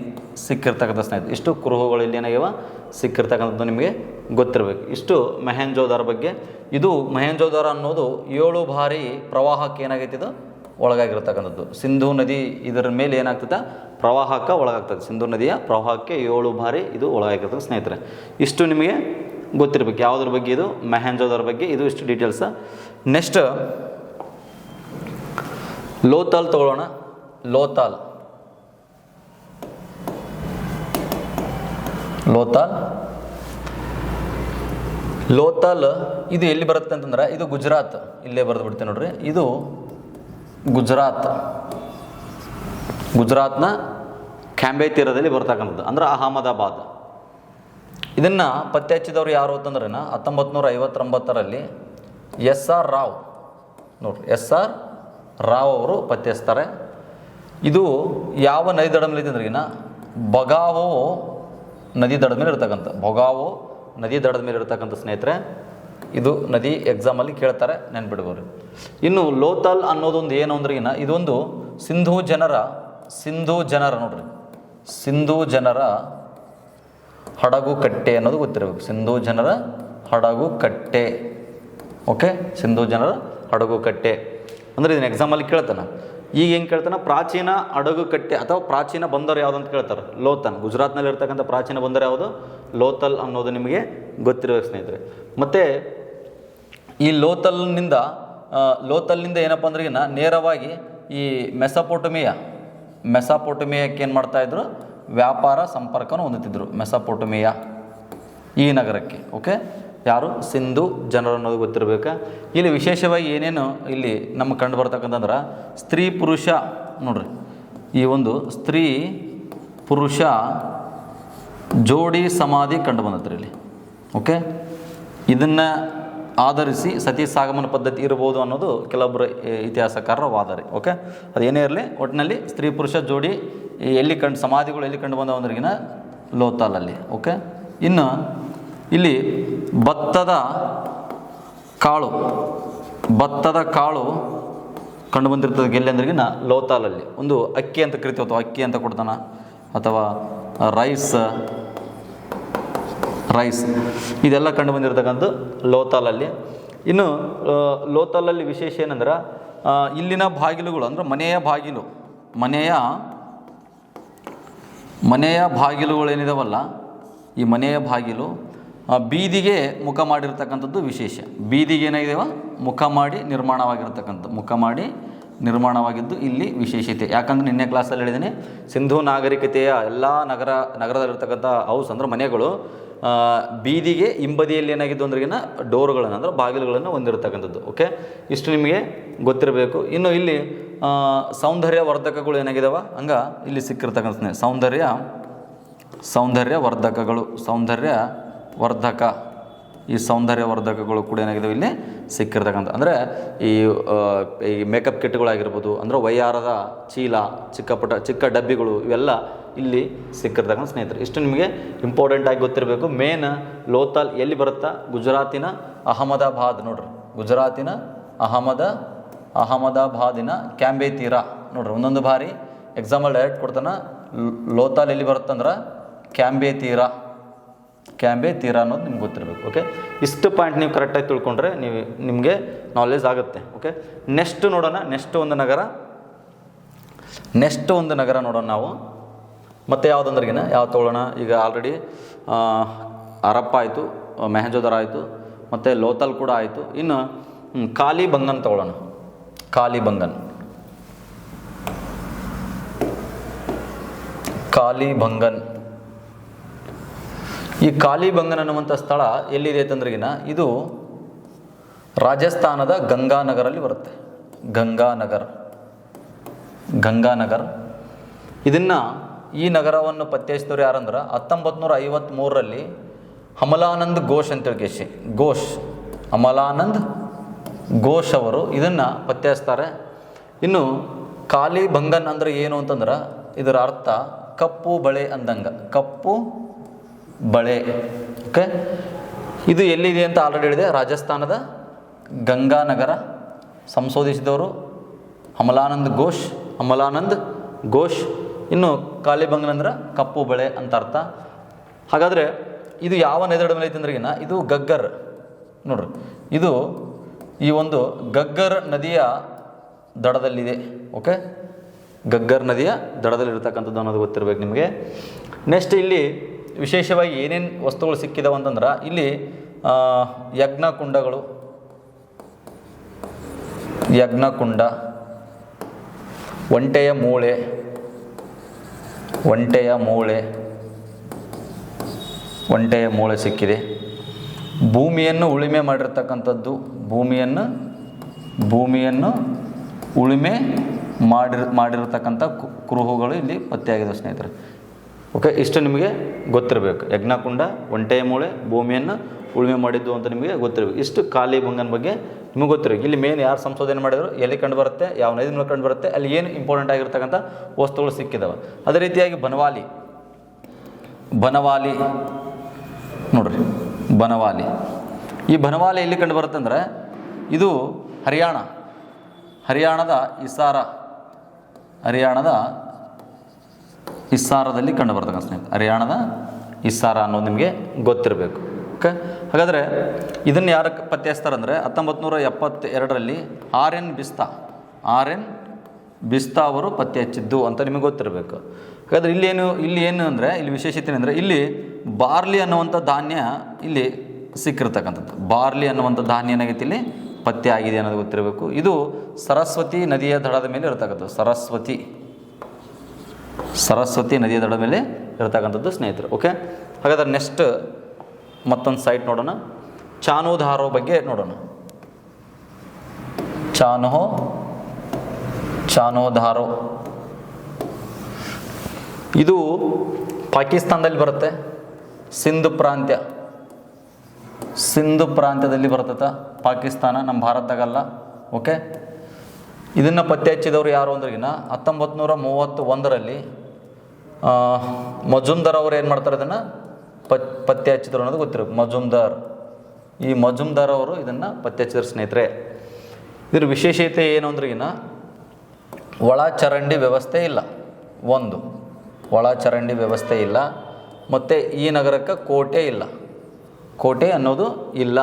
ಸಿಕ್ಕಿರ್ತಕ್ಕಂಥ ಸ್ನೇಹಿತರೆ. ಇಷ್ಟು ಕುರುಹುಗಳು ಇಲ್ಲಿ ಏನಾಗ್ಯಾವ ಸಿಕ್ಕಿರ್ತಕ್ಕಂಥದ್ದು ನಿಮಗೆ ಗೊತ್ತಿರಬೇಕು. ಇಷ್ಟು ಮೊಹೆಂಜೋದಾರೋ ಬಗ್ಗೆ. ಇದು ಮೊಹೆಂಜೋದಾರೋ ಅನ್ನೋದು 7 ಬಾರಿ ಪ್ರವಾಹಕ್ಕೆ ಏನಾಗೈತಿ ಇದು ಒಳಗಾಗಿರ್ತಕ್ಕಂಥದ್ದು. ಸಿಂಧೂ ನದಿ ಇದರ ಮೇಲೆ ಏನಾಗ್ತದೆ ಪ್ರವಾಹಕ್ಕೆ ಒಳಗಾಗ್ತದೆ. ಸಿಂಧೂ ನದಿಯ ಪ್ರವಾಹಕ್ಕೆ 7 ಬಾರಿ ಇದು ಒಳಗಾಗಿರ್ತದೆ ಸ್ನೇಹಿತರೆ. ಇಷ್ಟು ನಿಮಗೆ ಗೊತ್ತಿರಬೇಕು ಯಾವುದ್ರ ಬಗ್ಗೆ, ಇದು ಮೊಹೆಂಜೋದಾರೋ ಬಗ್ಗೆ. ಇದು ಇಷ್ಟು ಡೀಟೇಲ್ಸ. ನೆಕ್ಸ್ಟ್ ಲೋಥಾಲ್ ತಗೊಳ್ಳೋಣ. ಲೋಥಾಲ್ ಇದು ಎಲ್ಲಿ ಬರುತ್ತೆ ಅಂತಂದ್ರೆ ಇದು ಗುಜರಾತ್. ಇಲ್ಲೇ ಬರೆದು ಬಿಡ್ತೇನೆ ನೋಡ್ರಿ. ಇದು ಗುಜರಾತ್ನ ಕ್ಯಾಂಬೆ ತೀರದಲ್ಲಿ ಬರ್ತಕ್ಕಂಥದ್ದು, ಅಂದ್ರೆ ಅಹಮದಾಬಾದ್. ಇದನ್ನು ಪತ್ತೆ ಹಚ್ಚಿದವರು ಯಾರು ಅಂತಂದ್ರೆ 1959ರಲ್ಲಿ SR ರಾವ್ ನೋಡ್ರಿ, SR ರಾವ್ ಅವರು ಪತ್ತೆ ಹಚ್ತಾರೆ. ಇದು ಯಾವ ನದಿ ದಡದ ಮೇಲೆ ಇದ್ದಂದ್ರಿಗಿನ ಬಗಾವೋ ನದಿ ದಡದ ಮೇಲೆ ಇರ್ತಕ್ಕಂಥ, ಸ್ನೇಹಿತರೆ. ಇದು ನದಿ ಎಕ್ಸಾಮಲ್ಲಿ ಕೇಳ್ತಾರೆ, ನೆನ್ಪಿಡ್ಬೋರಿ. ಇನ್ನು ಲೋಥಾಲ್ ಅನ್ನೋದೊಂದು ಏನು ಅಂದ್ರಿಗಿನ ಇದೊಂದು ಸಿಂಧೂ ಜನರ ನೋಡ್ರಿ, ಸಿಂಧೂ ಜನರ ಹಡಗು ಕಟ್ಟೆ ಅನ್ನೋದು ಗೊತ್ತಿರಬೇಕು. ಸಿಂಧೂ ಜನರ ಹಡಗು ಕಟ್ಟೆ. ಓಕೆ, ಸಿಂಧೂ ಜನರ ಹಡಗು ಕಟ್ಟೆ ಅಂದರೆ ಇದನ್ನ ಎಕ್ಸಾಮಲ್ಲಿ ಕೇಳ್ತಾನೆ. ಈಗ ಹೆಂಗೆ ಕೇಳ್ತಾನೆ, ಪ್ರಾಚೀನ ಹಡಗು ಕಟ್ಟೆ ಅಥವಾ ಪ್ರಾಚೀನ ಬಂದರು ಯಾವುದು ಅಂತ ಕೇಳ್ತಾರೆ. ಲೋಥಲ್, ಗುಜರಾತ್ನಲ್ಲಿ ಇರ್ತಕ್ಕಂಥ ಪ್ರಾಚೀನ ಬಂದರು ಯಾವುದು? ಲೋಥಲ್ ಅನ್ನೋದು ನಿಮಗೆ ಗೊತ್ತಿರಬೇಕು ಸ್ನೇಹಿತರೆ. ಮತ್ತು ಈ ಲೋಥಲ್ನಿಂದ ಏನಪ್ಪ ಅಂದ್ರೆ ನೇರವಾಗಿ ಈ ಮೆಸೊಪೊಟೇಮಿಯಾಕ್ಕೆ ಏನು ಮಾಡ್ತಾಯಿದ್ರು, ವ್ಯಾಪಾರ ಸಂಪರ್ಕವನ್ನು ಹೊಂದುತ್ತಿದ್ದರು. ಮೆಸೊಪೊಟೇಮಿಯಾ ಈ ನಗರಕ್ಕೆ. ಓಕೆ, ಯಾರು? ಸಿಂಧೂ ಜನರು ಅನ್ನೋದು ಗೊತ್ತಿರಬೇಕು. ಇಲ್ಲಿ ವಿಶೇಷವಾಗಿ ಏನೇನು ಇಲ್ಲಿ ನಮಗೆ ಕಂಡು ಬರ್ತಕ್ಕಂತಂದ್ರೆ ಸ್ತ್ರೀ ಪುರುಷ ನೋಡ್ರಿ, ಈ ಒಂದು ಸ್ತ್ರೀ ಪುರುಷ ಜೋಡಿ ಸಮಾಧಿ ಕಂಡು ಬಂದತ್ರಿ ಇಲ್ಲಿ. ಓಕೆ, ಇದನ್ನು ಆಧರಿಸಿ ಸತಿ ಸಾಗಮನ ಪದ್ಧತಿ ಇರ್ಬೋದು ಅನ್ನೋದು ಕೆಲವೊಬ್ಬರು ಇತಿಹಾಸಕಾರರ ವಾದ ರೀ. ಓಕೆ, ಅದೇನೇ ಇರಲಿ, ಒಟ್ಟಿನಲ್ಲಿ ಸ್ತ್ರೀ ಪುರುಷ ಜೋಡಿ ಸಮಾಧಿಗಳು ಎಲ್ಲಿ ಕಂಡು ಬಂದವಂದ್ರಿಗಿನ ಲೋಥಾಲಲ್ಲಿ. ಓಕೆ, ಇನ್ನು ಇಲ್ಲಿ ಭತ್ತದ ಕಾಳು ಕಂಡು ಬಂದಿರ್ತದೆ ಎಲ್ಲಿ ಅಂದ್ರಿಗಿನ ಲೋಥಾಲಲ್ಲಿ. ಒಂದು ಅಕ್ಕಿ ಅಂತ ಕರಿತೀವಿ, ಅಥವಾ ಅಕ್ಕಿ ಅಂತ ಕೊಡ್ತಾನ, ಅಥವಾ ರೈಸ್ ಇದೆಲ್ಲ ಕಂಡು ಬಂದಿರತಕ್ಕಂಥ ಲೋಥಾಲಲ್ಲಿ. ಇನ್ನು ಲೋಥಾಲಲ್ಲಿ ವಿಶೇಷ ಏನಂದ್ರೆ ಇಲ್ಲಿನ ಬಾಗಿಲುಗಳು ಅಂದರೆ ಮನೆಯ ಬಾಗಿಲುಗಳು ಏನಿದಾವಲ್ಲ, ಈ ಮನೆಯ ಬಾಗಿಲು ಬೀದಿಗೆ ಮುಖ ಮಾಡಿರ್ತಕ್ಕಂಥದ್ದು ವಿಶೇಷ. ಬೀದಿಗೆ ಏನಾಗಿದೆವ ಮುಖ ಮಾಡಿ ನಿರ್ಮಾಣವಾಗಿದ್ದು ಇಲ್ಲಿ ವಿಶೇಷತೆ. ಯಾಕಂದರೆ ನಿನ್ನೆ ಕ್ಲಾಸಲ್ಲಿ ಹೇಳಿದ್ದೀನಿ, ಸಿಂಧೂ ನಾಗರಿಕತೆಯ ಎಲ್ಲ ನಗರದಲ್ಲಿರ್ತಕ್ಕಂಥ ಹೌಸ್ ಅಂದರೆ ಮನೆಗಳು ಬೀದಿಗೆ ಹಿಂಬದಿಯಲ್ಲಿ ಏನಾಗಿದ್ದು ಅಂದ್ರಿಗಿನ ಡೋರ್ಗಳನ್ನು ಅಂದರೆ ಬಾಗಿಲುಗಳನ್ನು ಹೊಂದಿರತಕ್ಕಂಥದ್ದು. ಓಕೆ, ಇಷ್ಟು ನಿಮಗೆ ಗೊತ್ತಿರಬೇಕು. ಇನ್ನು ಇಲ್ಲಿ ಸೌಂದರ್ಯ ವರ್ಧಕಗಳು ಏನಾಗಿದಾವ ಇಲ್ಲಿ ಸಿಕ್ಕಿರ್ತಕ್ಕಂಥ ಸೌಂದರ್ಯ ವರ್ಧಕಗಳು ಕೂಡ ಏನಾಗಿದಾವೆ ಇಲ್ಲಿ ಸಿಕ್ಕಿರ್ತಕ್ಕಂಥ, ಅಂದರೆ ಈ ಮೇಕಪ್ ಕಿಟ್ಗಳಾಗಿರ್ಬೋದು, ಅಂದರೆ ವಯ್ಯಾರದ ಚೀಲ, ಚಿಕ್ಕ ಡಬ್ಬಿಗಳು, ಇವೆಲ್ಲ ಇಲ್ಲಿ ಸಿಕ್ಕಿರ್ತಕ್ಕಂಥ ಸ್ನೇಹಿತರೆ. ಇಷ್ಟು ನಿಮಗೆ ಇಂಪಾರ್ಟೆಂಟ್ ಆಗಿ ಗೊತ್ತಿರಬೇಕು. ಮೇನ್ ಲೋಥಾಲ್ ಎಲ್ಲಿ ಬರುತ್ತಾ? ಗುಜರಾತಿನ ಅಹಮದಾಬಾದ್ ನೋಡ್ರಿ, ಗುಜರಾತಿನ ಅಹಮದಾಬಾದಿನ ಕ್ಯಾಂಬೆ ತೀರ ನೋಡ್ರಿ. ಒಂದೊಂದು ಬಾರಿ ಎಕ್ಸಾಂಪಲ್ ಡೈರೆಕ್ಟ್ ಕೊಡ್ತಾನೆ. ಲೋಥಾಲ್ ಎಲ್ಲಿ ಬರುತ್ತಂದ್ರೆ ಕ್ಯಾಂಬೆ ತೀರ, ಕ್ಯಾಂಬೆ ತೀರಾ ಅನ್ನೋದು ನಿಮ್ಗೆ ಗೊತ್ತಿರಬೇಕು. ಓಕೆ, ಇಷ್ಟು ಪಾಯಿಂಟ್ ನೀವು ಕರೆಕ್ಟಾಗಿ ತಿಳ್ಕೊಂಡ್ರೆ ನಿಮಗೆ ನಾಲೆಜ್ ಆಗುತ್ತೆ. ಓಕೆ, ನೆಕ್ಸ್ಟ್ ನೋಡೋಣ. ನೆಕ್ಸ್ಟ್ ಒಂದು ನಗರ ನೋಡೋಣ ನಾವು. ಮತ್ತು ಯಾವುದಂದ್ರಿಗಿನ ಯಾವ್ದು ತೊಗೊಳ್ಳೋಣ? ಈಗ ಆಲ್ರೆಡಿ ಹರಪ್ಪ ಆಯಿತು, ಮೆಹಂಜೋದರ ಆಯಿತು, ಮತ್ತು ಲೋಥಲ್ ಕೂಡ ಆಯಿತು. ಇನ್ನು ಕಾಲಿಬಂಗನ್ ತೊಗೊಳ್ಳೋಣ. ಕಾಲಿಬಂಗನ್ ಈ ಕಾಲಿಬಂಗನ್ ಅನ್ನುವಂಥ ಸ್ಥಳ ಎಲ್ಲಿದೆ ಅಂತಂದ್ರಿಗಿನ ಇದು ರಾಜಸ್ಥಾನದ ಗಂಗಾನಗರಲ್ಲಿ ಬರುತ್ತೆ. ಗಂಗಾನಗರ್ ಇದನ್ನು ಈ ನಗರವನ್ನು ಪತ್ತೆಹಚ್ಚಿದವರು ಯಾರಂದ್ರೆ 1953ರಲ್ಲಿ ಅಮಲಾನಂದ್ ಘೋಷ್ ಅಂತೇಳಿ ಅಮಲಾನಂದ್ ಘೋಷ್ ಅವರು ಇದನ್ನು ಪತ್ತೆ ಹಚ್ತಾರೆ. ಇನ್ನು ಕಾಲಿಬಂಗನ್ ಅಂದರೆ ಏನು ಅಂತಂದ್ರೆ ಇದರ ಅರ್ಥ ಕಪ್ಪು ಬಳೆ ಅಂದಂಗೆ, ಕಪ್ಪು ಬಳೆ. ಓಕೆ, ಇದು ಎಲ್ಲಿದೆ ಅಂತ ಆಲ್ರೆಡಿ ಹೇಳಿದೆ, ರಾಜಸ್ಥಾನದ ಗಂಗಾನಗರ. ಸಂಶೋಧಿಸಿದವರು ಅಮಲಾನಂದ್ ಘೋಷ್. ಇನ್ನು ಕಾಲಿಬಂಗನ್ ಅಂದ್ರೆ ಕಪ್ಪು ಬಳೆ ಅಂತ ಅರ್ಥ. ಹಾಗಾದರೆ ಇದು ಯಾವ ನದಿ ಮೇಲೆ ಐತೆ ಅಂದ್ರಿಗಿನ ಇದು ಗಗ್ಗರ್. ನೋಡ್ರಿ, ಇದು ಈ ಒಂದು ಗಗ್ಗರ್ ನದಿಯ ದಡದಲ್ಲಿದೆ. ಓಕೆ, ಗಗ್ಗರ್ ನದಿಯ ದಡದಲ್ಲಿರ್ತಕ್ಕಂಥದ್ದು ಅನ್ನೋದು ಗೊತ್ತಿರಬೇಕು ನಿಮಗೆ. ನೆಕ್ಸ್ಟ್ ಇಲ್ಲಿ ವಿಶೇಷವಾಗಿ ಏನೇನು ವಸ್ತುಗಳು ಸಿಕ್ಕಿದಾವೆ ಅಂತಂದ್ರೆ ಇಲ್ಲಿ ಯಜ್ಞಕುಂಡ, ಒಂಟೆಯ ಮೂಳೆ ಸಿಕ್ಕಿದೆ. ಭೂಮಿಯನ್ನು ಉಳುಮೆ ಮಾಡಿರ್ತಕ್ಕಂಥದ್ದು, ಭೂಮಿಯನ್ನು ಉಳುಮೆ ಮಾಡಿರತಕ್ಕಂಥ ಕುರುಹುಗಳು ಇಲ್ಲಿ ಪತ್ತೆಯಾಗಿದೆ ಸ್ನೇಹಿತರೆ. ಓಕೆ, ಇಷ್ಟು ನಿಮಗೆ ಗೊತ್ತಿರಬೇಕು. ಯಜ್ಞಕುಂಡ, ಒಂಟೆಯ ಮೂಳೆ, ಭೂಮಿಯನ್ನು ಉಳುಮೆ ಮಾಡಿದ್ದು ಅಂತ ನಿಮಗೆ ಗೊತ್ತಿರಬೇಕು. ಇಷ್ಟು ಕಾಲಿಬಂಗನ್ ಬಗ್ಗೆ ನಿಮಗೆ ಗೊತ್ತಿರಬೇಕು. ಇಲ್ಲಿ ಮೇನ್ ಯಾರು ಸಂಶೋಧನೆ ಮಾಡಿದ್ರು, ಎಲ್ಲಿ ಕಂಡು ಬರುತ್ತೆ, ಯಾವ ನದಿ ಮೇಲೆ ಕಂಡು ಬರುತ್ತೆ, ಅಲ್ಲಿ ಏನು ಇಂಪಾರ್ಟೆಂಟ್ ಆಗಿರ್ತಕ್ಕಂಥ ವಸ್ತುಗಳು ಸಿಕ್ಕಿದಾವೆ. ಅದೇ ರೀತಿಯಾಗಿ ಬನವಾಲಿ ನೋಡ್ರಿ, ಈ ಬನವಾಲಿ ಎಲ್ಲಿ ಕಂಡು ಬರುತ್ತೆ ಅಂದರೆ ಇದು ಹರಿಯಾಣದ ಇಸ್ಸಾರದಲ್ಲಿ ಕಂಡು ಬರ್ತಕ್ಕಂಥ ಸ್ನೇಹಿತರೆ. ಹರಿಯಾಣದ ಇಸ್ಸಾರ ಅನ್ನೋದು ನಿಮಗೆ ಗೊತ್ತಿರಬೇಕು. ಓಕೆ, ಹಾಗಾದರೆ ಇದನ್ನು ಯಾರು ಪತ್ತೆ ಹಚ್ತಾರೆ ಅಂದರೆ 1972ರಲ್ಲಿ ಆರ್ ಎನ್ ಬಿಸ್ತಾ ಅವರು ಪತ್ತೆ ಹಚ್ಚಿದ್ದು ಅಂತ ನಿಮಗೆ ಗೊತ್ತಿರಬೇಕು. ಹಾಗಾದರೆ ಇಲ್ಲಿ ಏನು ಅಂದರೆ ಇಲ್ಲಿ ವಿಶೇಷತೆ ಏನಂದರೆ ಇಲ್ಲಿ ಬಾರ್ಲಿ ಅನ್ನುವಂಥ ಧಾನ್ಯ ಇಲ್ಲಿ ಸಿಕ್ಕಿರ್ತಕ್ಕಂಥದ್ದು. ಬಾರ್ಲಿ ಅನ್ನುವಂಥ ಧಾನ್ಯ ಏನಾಗೈತಿ ಇಲ್ಲಿ ಪತ್ತೆ ಆಗಿದೆ ಅನ್ನೋದು ಗೊತ್ತಿರಬೇಕು. ಇದು ಸರಸ್ವತಿ ನದಿಯ ದಡದ ಮೇಲೆ ಇರತಕ್ಕಂಥದ್ದು. ಸರಸ್ವತಿ ನದಿಯ ದಡದ ಮೇಲೆ ಇರತಕ್ಕಂಥದ್ದು ಸ್ನೇಹಿತರು. ಓಕೆ, ಹಾಗಾದ್ರೆ ನೆಕ್ಸ್ಟ್ ಮತ್ತೊಂದು ಸೈಟ್ ನೋಡೋಣ. ಚಾನೋಧಾರೋ ಬಗ್ಗೆ ನೋಡೋಣ. ಚಾನೋಧಾರೋ ಇದು ಪಾಕಿಸ್ತಾನದಲ್ಲಿ ಬರುತ್ತೆ. ಸಿಂಧು ಪ್ರಾಂತ್ಯದಲ್ಲಿ ಬರ್ತದೆ. ಪಾಕಿಸ್ತಾನ, ನಮ್ಮ ಭಾರತದಾಗಲ್ಲ. ಓಕೆ, ಇದನ್ನು ಪತ್ತೆ ಹಚ್ಚಿದವರು ಯಾರು ಅಂದ್ರಿಗಿನ 1931ರಲ್ಲಿ ಮಜುಮ್ದಾರ್ ಅವರು ಏನು ಮಾಡ್ತಾರೆ, ಇದನ್ನು ಪತ್ತೆ ಹಚ್ಚಿದ್ರು ಅನ್ನೋದು ಗೊತ್ತಿರಬೇಕು. ಈ ಮಜುಮ್ದಾರ್ ಅವರು ಇದನ್ನು ಪತ್ತೆ ಹಚ್ಚಿದ್ರು ಸ್ನೇಹಿತರೆ. ಇದ್ರ ವಿಶೇಷತೆ ಏನು ಅಂದ್ರಿಗಿನ ಒಳಚರಂಡಿ ವ್ಯವಸ್ಥೆ ಇಲ್ಲ. ಒಳಚರಂಡಿ ವ್ಯವಸ್ಥೆ ಇಲ್ಲ. ಮತ್ತು ಈ ನಗರಕ್ಕೆ ಕೋಟೆ ಅನ್ನೋದು ಇಲ್ಲ.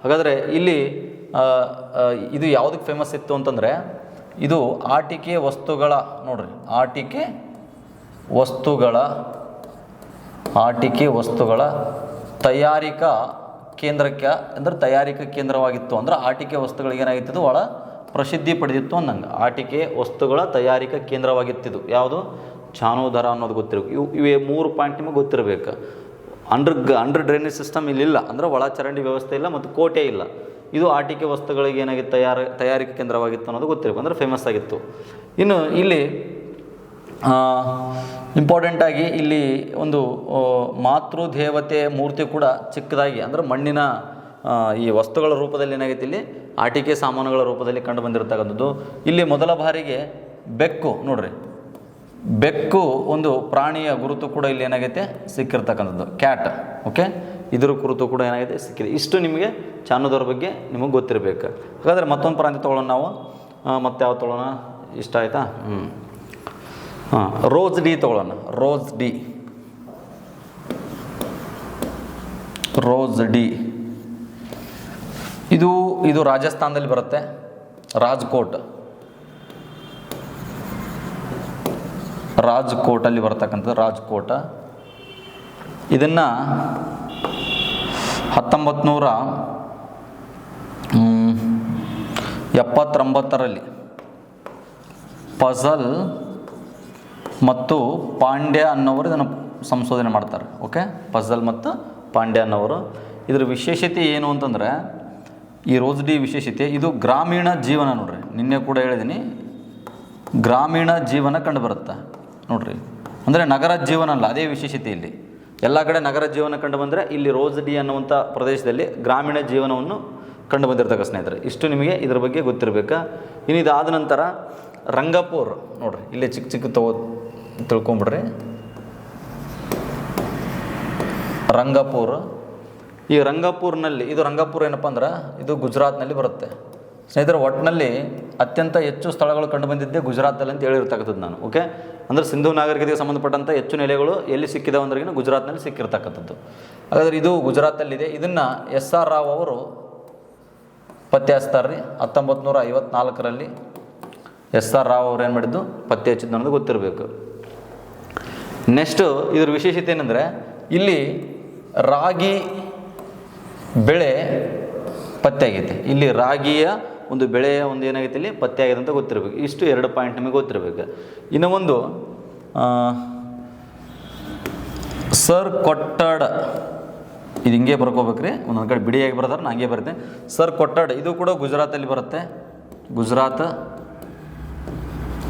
ಹಾಗಾದರೆ ಇಲ್ಲಿ ಇದು ಯಾವುದಕ್ಕೆ ಫೇಮಸ್ ಇತ್ತು ಅಂತಂದರೆ ಇದು ಆಟಿಕೆ ವಸ್ತುಗಳ ತಯಾರಿಕಾ ಕೇಂದ್ರವಾಗಿತ್ತು. ಅಂದ್ರೆ ಆಟಿಕೆ ವಸ್ತುಗಳಿಗೆ ಏನಾಗಿತ್ತು, ಒಳ ಪ್ರಸಿದ್ಧಿ ಪಡೆದಿತ್ತು ಅಂದಂಗೆ. ಆಟಿಕೆ ವಸ್ತುಗಳ ತಯಾರಿಕಾ ಕೇಂದ್ರವಾಗಿತ್ತಿದ್ದು ಯಾವುದು, ಚಾನೋಧಾರ ಅನ್ನೋದು ಗೊತ್ತಿರಬೇಕು. ಇವೇ 3 ಪಾಯಿಂಟ್ ನಿಮಗೆ ಗೊತ್ತಿರಬೇಕು. ಅಂಡರ್ ಡ್ರೈನೇಜ್ ಸಿಸ್ಟಮ್ ಇಲ್ಲಿಲ್ಲ, ಅಂದರೆ ಒಳಚರಂಡಿ ವ್ಯವಸ್ಥೆ ಇಲ್ಲ, ಮತ್ತು ಕೋಟೆ ಇಲ್ಲ. ಇದು ಆಟಿಕೆ ವಸ್ತುಗಳಿಗೆ ಏನಾಗಿತ್ತು, ತಯಾರಿಕಾ ಕೇಂದ್ರವಾಗಿತ್ತು ಅನ್ನೋದು ಗೊತ್ತಿರಬೇಕು, ಅಂದರೆ ಫೇಮಸ್ ಆಗಿತ್ತು. ಇನ್ನು ಇಲ್ಲಿ ಇಂಪಾರ್ಟೆಂಟಾಗಿ ಇಲ್ಲಿ ಒಂದು ಮಾತೃದೇವತೆ ಮೂರ್ತಿ ಕೂಡ ಚಿಕ್ಕದಾಗಿ, ಅಂದರೆ ಮಣ್ಣಿನ ಈ ವಸ್ತುಗಳ ರೂಪದಲ್ಲಿ ಏನಾಗೈತಿ, ಇಲ್ಲಿ ಆಟಿಕೆ ಸಾಮಾನುಗಳ ರೂಪದಲ್ಲಿ ಕಂಡು ಬಂದಿರತಕ್ಕಂಥದ್ದು. ಇಲ್ಲಿ ಮೊದಲ ಬಾರಿಗೆ ಬೆಕ್ಕು ಒಂದು ಪ್ರಾಣಿಯ ಗುರುತು ಕೂಡ ಇಲ್ಲಿ ಏನಾಗೈತೆ ಸಿಕ್ಕಿರ್ತಕ್ಕಂಥದ್ದು, ಕ್ಯಾಟ್. ಓಕೆ, ಇದರ ಕುರಿತು ಕೂಡ ಏನಾಗಿದೆ ಸಿಕ್ಕಿದೆ. ಇಷ್ಟು ನಿಮಗೆ ಚಾನೋಧಾರ ಬಗ್ಗೆ ನಿಮಗೆ ಗೊತ್ತಿರಬೇಕು. ಹಾಗಾದರೆ ಮತ್ತೊಂದು ಪ್ರಾಂತ್ಯ ತೊಗೊಳ್ಳೋಣ ನಾವು. ಮತ್ತೆ ಯಾವ್ದು ತೊಗೊಳ್ಳೋಣ, ಇಷ್ಟ ಆಯಿತಾ? ರೋಸ್ ಡಿ ತೊಗೊಳ್ಳೋಣ. ರೋಸ್ ಡಿ ಇದು ರಾಜಸ್ಥಾನದಲ್ಲಿ ಬರುತ್ತೆ. ರಾಜ್ಕೋಟಲ್ಲಿ ಬರ್ತಕ್ಕಂಥದ್ದು ರಾಜ್ಕೋಟ. ಇದನ್ನು 1979ರಲ್ಲಿ ಪಜಲ್ ಮತ್ತು ಪಾಂಡ್ಯ ಅನ್ನೋರು ಇದನ್ನು ಸಂಶೋಧನೆ ಮಾಡ್ತಾರೆ. ಓಕೆ, ಪಜಲ್ ಮತ್ತು ಪಾಂಡ್ಯ ಅನ್ನೋರು. ಇದರ ವಿಶೇಷತೆ ಏನು ಅಂತಂದರೆ, ಈ ರೋಸ್ ಡಿ ವಿಶೇಷತೆ ಇದು ಗ್ರಾಮೀಣ ಜೀವನ. ನೋಡ್ರಿ, ನಿನ್ನೆ ಕೂಡ ಹೇಳಿದ್ದೀನಿ, ಗ್ರಾಮೀಣ ಜೀವನ ಕಂಡು ಬರುತ್ತೆ ನೋಡ್ರಿ. ಅಂದರೆ ನಗರ ಜೀವನ ಅಲ್ಲ, ಅದೇ ವಿಶೇಷತೆ ಇಲ್ಲಿ. ಎಲ್ಲ ಕಡೆ ನಗರ ಜೀವನ ಕಂಡು ಬಂದರೆ ಇಲ್ಲಿ ರೋಸ್ ಡಿ ಅನ್ನುವಂಥ ಪ್ರದೇಶದಲ್ಲಿ ಗ್ರಾಮೀಣ ಜೀವನವನ್ನು ಕಂಡು ಬಂದಿರ್ತಕ್ಕ ಸ್ನೇಹಿತರೆ. ಇಷ್ಟು ನಿಮಗೆ ಇದ್ರ ಬಗ್ಗೆ ಗೊತ್ತಿರಬೇಕಾ. ಇನ್ನು ಇದಾದ ನಂತರ ರಂಗಪುರ್ ನೋಡ್ರಿ, ಇಲ್ಲೇ ಚಿಕ್ಕ ತಿಳ್ಕೊಂಬಿಡ್ರಿ. ಈ ರಂಗಪುರ್ನಲ್ಲಿ, ಇದು ರಂಗಪುರ ಏನಪ್ಪ ಅಂದ್ರೆ ಇದು ಗುಜರಾತ್ನಲ್ಲಿ ಬರುತ್ತೆ ಸ್ನೇಹಿತರೆ. ಒಟ್ಟಿನಲ್ಲಿ ಅತ್ಯಂತ ಹೆಚ್ಚು ಸ್ಥಳಗಳು ಕಂಡು ಬಂದಿದ್ದೆ ಗುಜರಾತಲ್ಲಿ ಅಂತ ಹೇಳಿರ್ತಕ್ಕಂಥದ್ದು ನಾನು. ಓಕೆ, ಅಂದರೆ ಸಿಂಧೂ ನಾಗರಿಕತೆಗೆ ಸಂಬಂಧಪಟ್ಟಂಥ ಹೆಚ್ಚು ನೆಲೆಗಳು ಎಲ್ಲಿ ಸಿಕ್ಕಿದಾವೆ ಅಂದ್ರಿಗಿನ ಗುಜರಾತ್ನಲ್ಲಿ ಸಿಕ್ಕಿರ್ತಕ್ಕಂಥದ್ದು. ಹಾಗಾದರೆ ಇದು ಗುಜರಾತಲ್ಲಿದೆ. ಇದನ್ನು SR ರಾವ್ ಅವರು ಪತ್ತೆ ಹಚ್ತಾರೆ ರೀ. 1954ರಲ್ಲಿ SR ರಾವ್ ಅವ್ರು ಏನು ಮಾಡಿದ್ದು ಪತ್ತೆ ಹಚ್ಚಿದ್ದು ಅನ್ನೋದು ಗೊತ್ತಿರಬೇಕು. ನೆಕ್ಸ್ಟು ಇದ್ರ ವಿಶೇಷತೆ ಏನಂದರೆ, ಇಲ್ಲಿ ರಾಗಿ ಬೆಳೆ ಪತ್ತೆ ಆಗೈತೆ. ಇಲ್ಲಿ ರಾಗಿಯ ಒಂದು ಬೆಳೆಯ ಒಂದು ಏನಾಗೈತೆ ಇಲ್ಲಿ ಪತ್ತೆ ಆಗಿದೆ ಅಂತ ಗೊತ್ತಿರಬೇಕು. ಇಷ್ಟು 2 ಪಾಯಿಂಟ್ ನಿಮಗೆ ಗೊತ್ತಿರಬೇಕು. ಇನ್ನು ಒಂದು ಸರ್ ಕೊಟ್ಟಡ್, ಇದು ಹಿಂಗೆ ಬರ್ಕೋಬೇಕ್ರಿ. ಒಂದೊಂದು ಕಡೆ ಬಿಡಿಯಾಗಿ ಬರ್ತಾರೆ, ನಾನು ಹಂಗೆ ಬರ್ತೇನೆ. ಸರ್ ಕೊಟ್ಟಡ್ ಇದು ಕೂಡ ಗುಜರಾತಲ್ಲಿ ಬರುತ್ತೆ.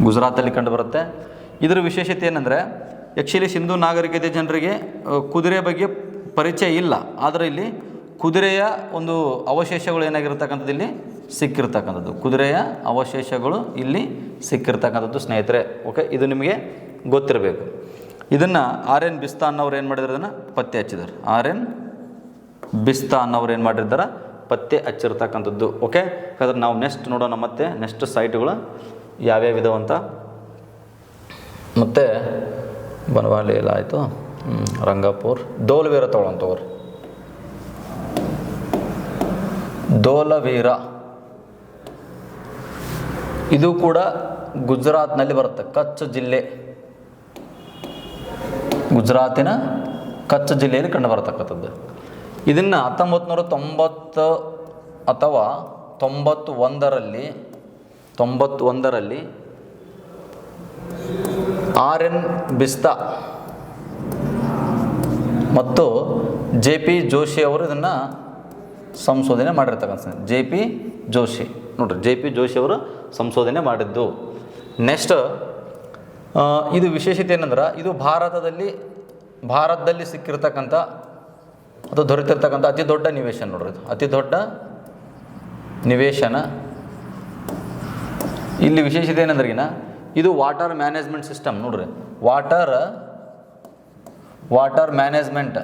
ಗುಜರಾತಲ್ಲಿ ಕಂಡು ಬರುತ್ತೆ. ಇದರ ವಿಶೇಷತೆ ಏನಂದರೆ, ಆ್ಯಕ್ಚುಲಿ ಸಿಂಧೂ ನಾಗರಿಕತೆ ಜನರಿಗೆ ಕುದುರೆ ಬಗ್ಗೆ ಪರಿಚಯ ಇಲ್ಲ, ಆದರೆ ಇಲ್ಲಿ ಕುದುರೆಯ ಒಂದು ಅವಶೇಷಗಳು ಏನಾಗಿರ್ತಕ್ಕಂಥದ್ದು ಇಲ್ಲಿ ಸಿಕ್ಕಿರ್ತಕ್ಕಂಥದ್ದು. ಕುದುರೆಯ ಅವಶೇಷಗಳು ಇಲ್ಲಿ ಸಿಕ್ಕಿರ್ತಕ್ಕಂಥದ್ದು ಸ್ನೇಹಿತರೆ. ಓಕೆ, ಇದು ನಿಮಗೆ ಗೊತ್ತಿರಬೇಕು. ಇದನ್ನು RN ಬಿಸ್ತಾ ಅನ್ನೋರು ಏನು ಮಾಡಿದ್ರು, ಅದನ್ನು ಪತ್ತೆ ಹಚ್ಚಿದ್ದಾರೆ. RN ಬಿಸ್ತಾ ಅನ್ನೋರು ಏನು ಮಾಡಿರ್ತಾರೆ, ಪತ್ತೆ ಹಚ್ಚಿರ್ತಕ್ಕಂಥದ್ದು. ಓಕೆ, ಹಾಗಾದ್ರೆ ನಾವು ನೆಕ್ಸ್ಟ್ ನೋಡೋಣ. ಮತ್ತೆ ನೆಕ್ಸ್ಟ್ ಸೈಟ್ಗಳು ಯಾವ್ಯಾವ ಇದಾವಂತ. ಮತ್ತು ಬನವಾಲಿ ಎಲ್ಲ ಆಯಿತು. ರಂಗಪುರ್, ದೋಲವೀರ ತಗೊಳ್ಳೋಂಥವ್ರು. ದೋಲವೀರ ಇದು ಕೂಡ ಗುಜರಾತ್ನಲ್ಲಿ ಬರುತ್ತೆ. ಕಚ್ ಜಿಲ್ಲೆ, ಗುಜರಾತಿನ ಕಚ್ ಜಿಲ್ಲೆಯಲ್ಲಿ ಕಂಡು ಬರತಕ್ಕಂಥದ್ದು. ಇದನ್ನು 1990 ಅಥವಾ 91ರಲ್ಲಿ RN ಬಿಸ್ತಾ ಮತ್ತು JP ಜೋಶಿ ಅವರು ಇದನ್ನು ಸಂಶೋಧನೆ ಮಾಡಿರ್ತಕ್ಕಂಥ. JP ಜೋಶಿ ನೋಡ್ರಿ, JP ಜೋಶಿ ಅವರು ಸಂಶೋಧನೆ ಮಾಡಿದ್ದು. ನೆಕ್ಸ್ಟ್ ಇದು ವಿಶೇಷತೆ ಏನಂದ್ರೆ, ಇದು ಭಾರತದಲ್ಲಿ ಸಿಕ್ಕಿರ್ತಕ್ಕಂಥ ಅಥವಾ ದೊರೆತಿರ್ತಕ್ಕಂಥ ಅತಿ ದೊಡ್ಡ ನಿವೇಶನ ನೋಡ್ರಿ. ಇದು ಅತಿ ದೊಡ್ಡ ನಿವೇಶನ. ಇಲ್ಲಿ ವಿಶೇಷತೆ ಏನಂದ್ರಿಗಿನ, ಇದು ವಾಟರ್ ಮ್ಯಾನೇಜ್ಮೆಂಟ್ ಸಿಸ್ಟಮ್ ನೋಡ್ರಿ. ವಾಟರ್ ಮ್ಯಾನೇಜ್ಮೆಂಟ್,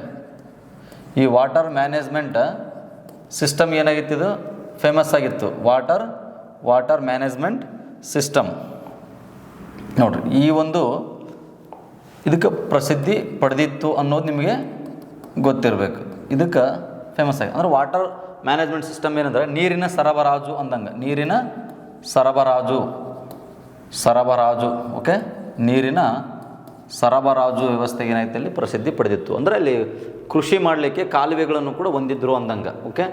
ಈ ವಾಟರ್ ಮ್ಯಾನೇಜ್ಮೆಂಟ್ ಸಿಸ್ಟಮ್ ಏನಾಗಿತ್ತು, ಇದು ಫೇಮಸ್ ಆಗಿತ್ತು. ವಾಟರ್ ಮ್ಯಾನೇಜ್ಮೆಂಟ್ ಸಿಸ್ಟಮ್ ನೋಡ್ರಿ. ಈ ಒಂದು ಇದಕ್ಕೆ ಪ್ರಸಿದ್ಧಿ ಪಡೆದಿತ್ತು ಅನ್ನೋದು ನಿಮಗೆ ಗೊತ್ತಿರಬೇಕು. ಇದಕ್ಕೆ ಫೇಮಸ್ ಆಗಿ ಅಂದರೆ ವಾಟರ್ ಮ್ಯಾನೇಜ್ಮೆಂಟ್ ಸಿಸ್ಟಮ್ ಏನಂದರೆ ನೀರಿನ ಸರಬರಾಜು ಅಂದಂಗೆ. ನೀರಿನ ಸರಬರಾಜು ಓಕೆ, ನೀರಿನ ಸರಬರಾಜು ವ್ಯವಸ್ಥೆಗೆ ಏನಾಯ್ತು ಅಲ್ಲಿ ಪ್ರಸಿದ್ಧಿ ಪಡೆದಿತ್ತು. ಅಂದರೆ ಅಲ್ಲಿ ಕೃಷಿ ಮಾಡಲಿಕ್ಕೆ ಕಾಲುವೆಗಳನ್ನು ಕೂಡ ಹೊಂದಿದ್ರು ಅಂದಂಗೆ. ಓಕೆ,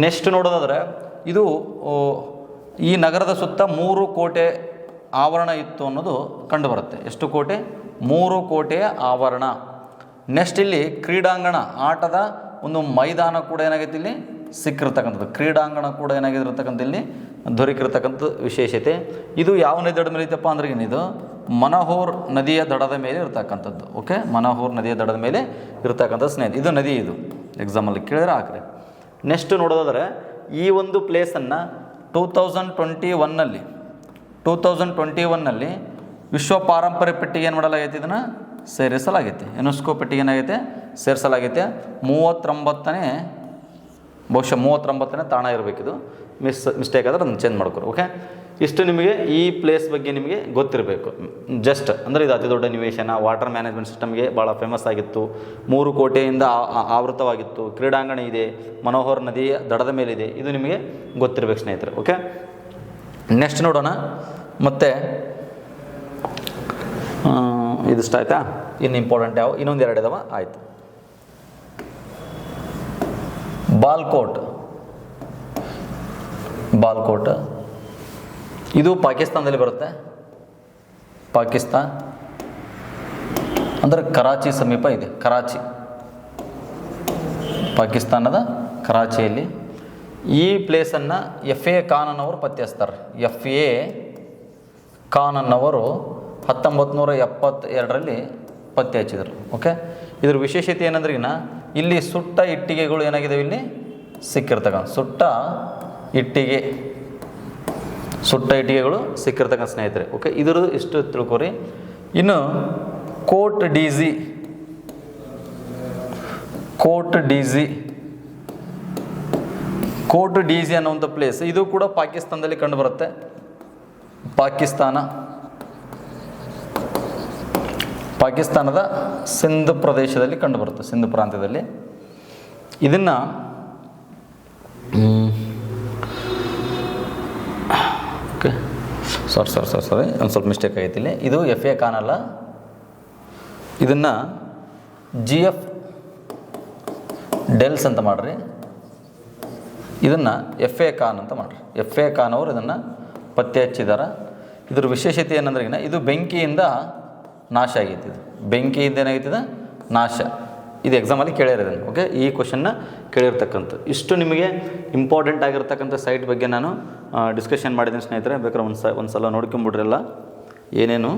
ನೆಕ್ಸ್ಟ್ ನೋಡೋದಾದರೆ ಇದು ಈ ನಗರದ ಸುತ್ತ 3 ಕೋಟೆ ಆವರಣ ಇತ್ತು ಅನ್ನೋದು ಕಂಡುಬರುತ್ತೆ. ಎಷ್ಟು ಕೋಟೆ? 3 ಕೋಟೆಯ ಆವರಣ. ನೆಕ್ಸ್ಟ್ ಇಲ್ಲಿ ಕ್ರೀಡಾಂಗಣ, ಆಟದ ಒಂದು ಮೈದಾನ ಕೂಡ ಏನಾಗೈತಿ ಇಲ್ಲಿ ಸಿಕ್ಕಿರ್ತಕ್ಕಂಥದ್ದು. ಕ್ರೀಡಾಂಗಣ ಕೂಡ ಏನಾಗಿರ್ತಕ್ಕಂಥ ಇಲ್ಲಿ ದೊರಕಿರ್ತಕ್ಕಂಥ ವಿಶೇಷತೆ. ಇದು ಯಾವ ನದಿ ದಡದ ಮೇಲೆ ಐತಪ್ಪ ಅಂದ್ರೆ ಇದು ಮನೋಹರ್ ನದಿಯ ದಡದ ಮೇಲೆ ಇರ್ತಕ್ಕಂಥದ್ದು. ಓಕೆ, ಮನೋಹರ್ ನದಿಯ ದಡದ ಮೇಲೆ ಇರ್ತಕ್ಕಂಥ ಸ್ನೇಹಿತ ಇದು ನದಿ. ಇದು ಎಕ್ಸಾಮಲ್ಲಿ ಕೇಳಿದ್ರೆ ಹಾಕ್ರಿ. ನೆಕ್ಸ್ಟ್ ನೋಡೋದಾದರೆ ಈ ಒಂದು ಪ್ಲೇಸನ್ನು 2021ನಲ್ಲಿ ವಿಶ್ವ ಪಾರಂಪರ್ಯ ಪಟ್ಟಿಗೆ ಏನು ಮಾಡಲಾಗೈತೆ, ಇದನ್ನು ಸೇರಿಸಲಾಗೈತೆ. ಯುನೆಸ್ಕೋ ಪಟ್ಟಿಗೆ ಏನಾಗೈತೆ ಸೇರಿಸಲಾಗೈತೆ. 39ನೇ ತಾಣ ಇರಬೇಕಿದು. ಮಿಸ್ಟೇಕ್ ಆದರೆ ಅದನ್ನು ಚೇಂಜ್ ಮಾಡ್ಕೊರಿ. ಓಕೆ, ಇಷ್ಟು ನಿಮಗೆ ಈ ಪ್ಲೇಸ್ ಬಗ್ಗೆ ನಿಮಗೆ ಗೊತ್ತಿರಬೇಕು. ಜಸ್ಟ್ ಅಂದರೆ ಇದು ಅತಿ ದೊಡ್ಡ ನಿವೇಶನ, ವಾಟರ್ ಮ್ಯಾನೇಜ್ಮೆಂಟ್ ಸಿಸ್ಟಮ್ಗೆ ಭಾಳ ಫೇಮಸ್ ಆಗಿತ್ತು, 3 ಕೋಟೆಯಿಂದ ಆವೃತವಾಗಿತ್ತು, ಕ್ರೀಡಾಂಗಣ ಇದೆ, ಮನೋಹರ್ ನದಿಯ ದಡದ ಮೇಲಿದೆ. ಇದು ನಿಮಗೆ ಗೊತ್ತಿರಬೇಕು ಸ್ನೇಹಿತರೆ. ಓಕೆ, ನೆಕ್ಸ್ಟ್ ನೋಡೋಣ. ಮತ್ತು ಇದಿಷ್ಟ ಆಯಿತಾ? ಇನ್ನು ಇಂಪಾರ್ಟೆಂಟ್ ಯಾವ ಇನ್ನೊಂದು 2 ಇದಾವ. ಆಯಿತು. ಬಾಲ್ಕೋಟ್ ಇದು ಪಾಕಿಸ್ತಾನದಲ್ಲಿ ಬರುತ್ತೆ. ಪಾಕಿಸ್ತಾನ್ ಅಂದರೆ ಕರಾಚಿ ಸಮೀಪ ಇದೆ. ಪಾಕಿಸ್ತಾನದ ಕರಾಚಿಯಲ್ಲಿ ಈ ಪ್ಲೇಸನ್ನು FA ಖಾನ್ ಅನ್ನೋರು ಪತ್ತೆ ಹಚ್ತಾರೆ. FA ಖಾನ್ ಅನ್ನೋರು 1972ರಲ್ಲಿ ಪತ್ತೆ ಹಚ್ಚಿದರು. ಓಕೆ, ಇದ್ರ ವಿಶೇಷತೆ ಏನಂದ್ರೆ ಇಲ್ಲಿ ಸುಟ್ಟ ಇಟ್ಟಿಗೆಗಳು ಏನಾಗಿದ್ದಾವೆ ಇಲ್ಲಿ ಸಿಕ್ಕಿರ್ತಕ್ಕಂಥ ಸುಟ್ಟ ಇಟ್ಟಿಗೆಗಳು ಸಿಕ್ಕಿರ್ತಕ್ಕಂಥ ಸ್ನೇಹಿತರೆ. ಓಕೆ, ಇದ್ರದ್ದು ಇಷ್ಟು ತಿಳ್ಕೊರಿ. ಇನ್ನು ಕೋಟ್ ಡಿ ಝಿ ಅನ್ನುವಂಥ ಪ್ಲೇಸ್ ಇದು ಕೂಡ ಪಾಕಿಸ್ತಾನದಲ್ಲಿ ಕಂಡುಬರುತ್ತೆ. ಪಾಕಿಸ್ತಾನದ ಸಿಂಧ್ ಪ್ರದೇಶದಲ್ಲಿ ಕಂಡುಬರುತ್ತೆ, ಸಿಂಧ್ ಪ್ರಾಂತ್ಯದಲ್ಲಿ. ಇದನ್ನು ಓಕೆ ಸಾರಿ ಒಂದು ಸ್ವಲ್ಪ ಮಿಸ್ಟೇಕ್ ಆಗೈತಿ ಇಲ್ಲಿ. ಇದು FA ಖಾನ್ ಅಲ್ಲ, ಇದನ್ನು GF ಡೆಲ್ಸ್ ಅಂತ ಮಾಡಿರಿ. ಇದನ್ನು FA ಖಾನ್ ಅಂತ ಮಾಡಿರಿ. FA ಖಾನ್ ಅವರು ಇದನ್ನು ಪತ್ತೆ ಹಚ್ಚಿದ್ದಾರೆ. ಇದ್ರ ವಿಶೇಷತೆ ಏನಂದ್ರೆ ಇದು ಬೆಂಕಿಯಿಂದ ನಾಶ ಆಗೈತಿ. ಬೆಂಕಿಯಿಂದ ಏನಾಗೈತಿದೆ ನಾಶ. ಇದು ಎಕ್ಸಾಮಲ್ಲಿ ಕೇಳಿರೋದನ್ನು. ಓಕೆ, ಈ ಕ್ವಶನ್ನ ಕೇಳಿರ್ತಕ್ಕಂಥ ಇಷ್ಟು ನಿಮಗೆ ಇಂಪಾರ್ಟೆಂಟ್ ಆಗಿರ್ತಕ್ಕಂಥ ಸೈಟ್ ಬಗ್ಗೆ ನಾನು ಡಿಸ್ಕಷನ್ ಮಾಡಿದ್ದೀನಿ ಸ್ನೇಹಿತರೆ. ಬೇಕಾದ್ರೆ ಒಂದು ಸಲ ನೋಡ್ಕೊಂಬಿಡ್ರಲ್ಲ ಏನೇನು.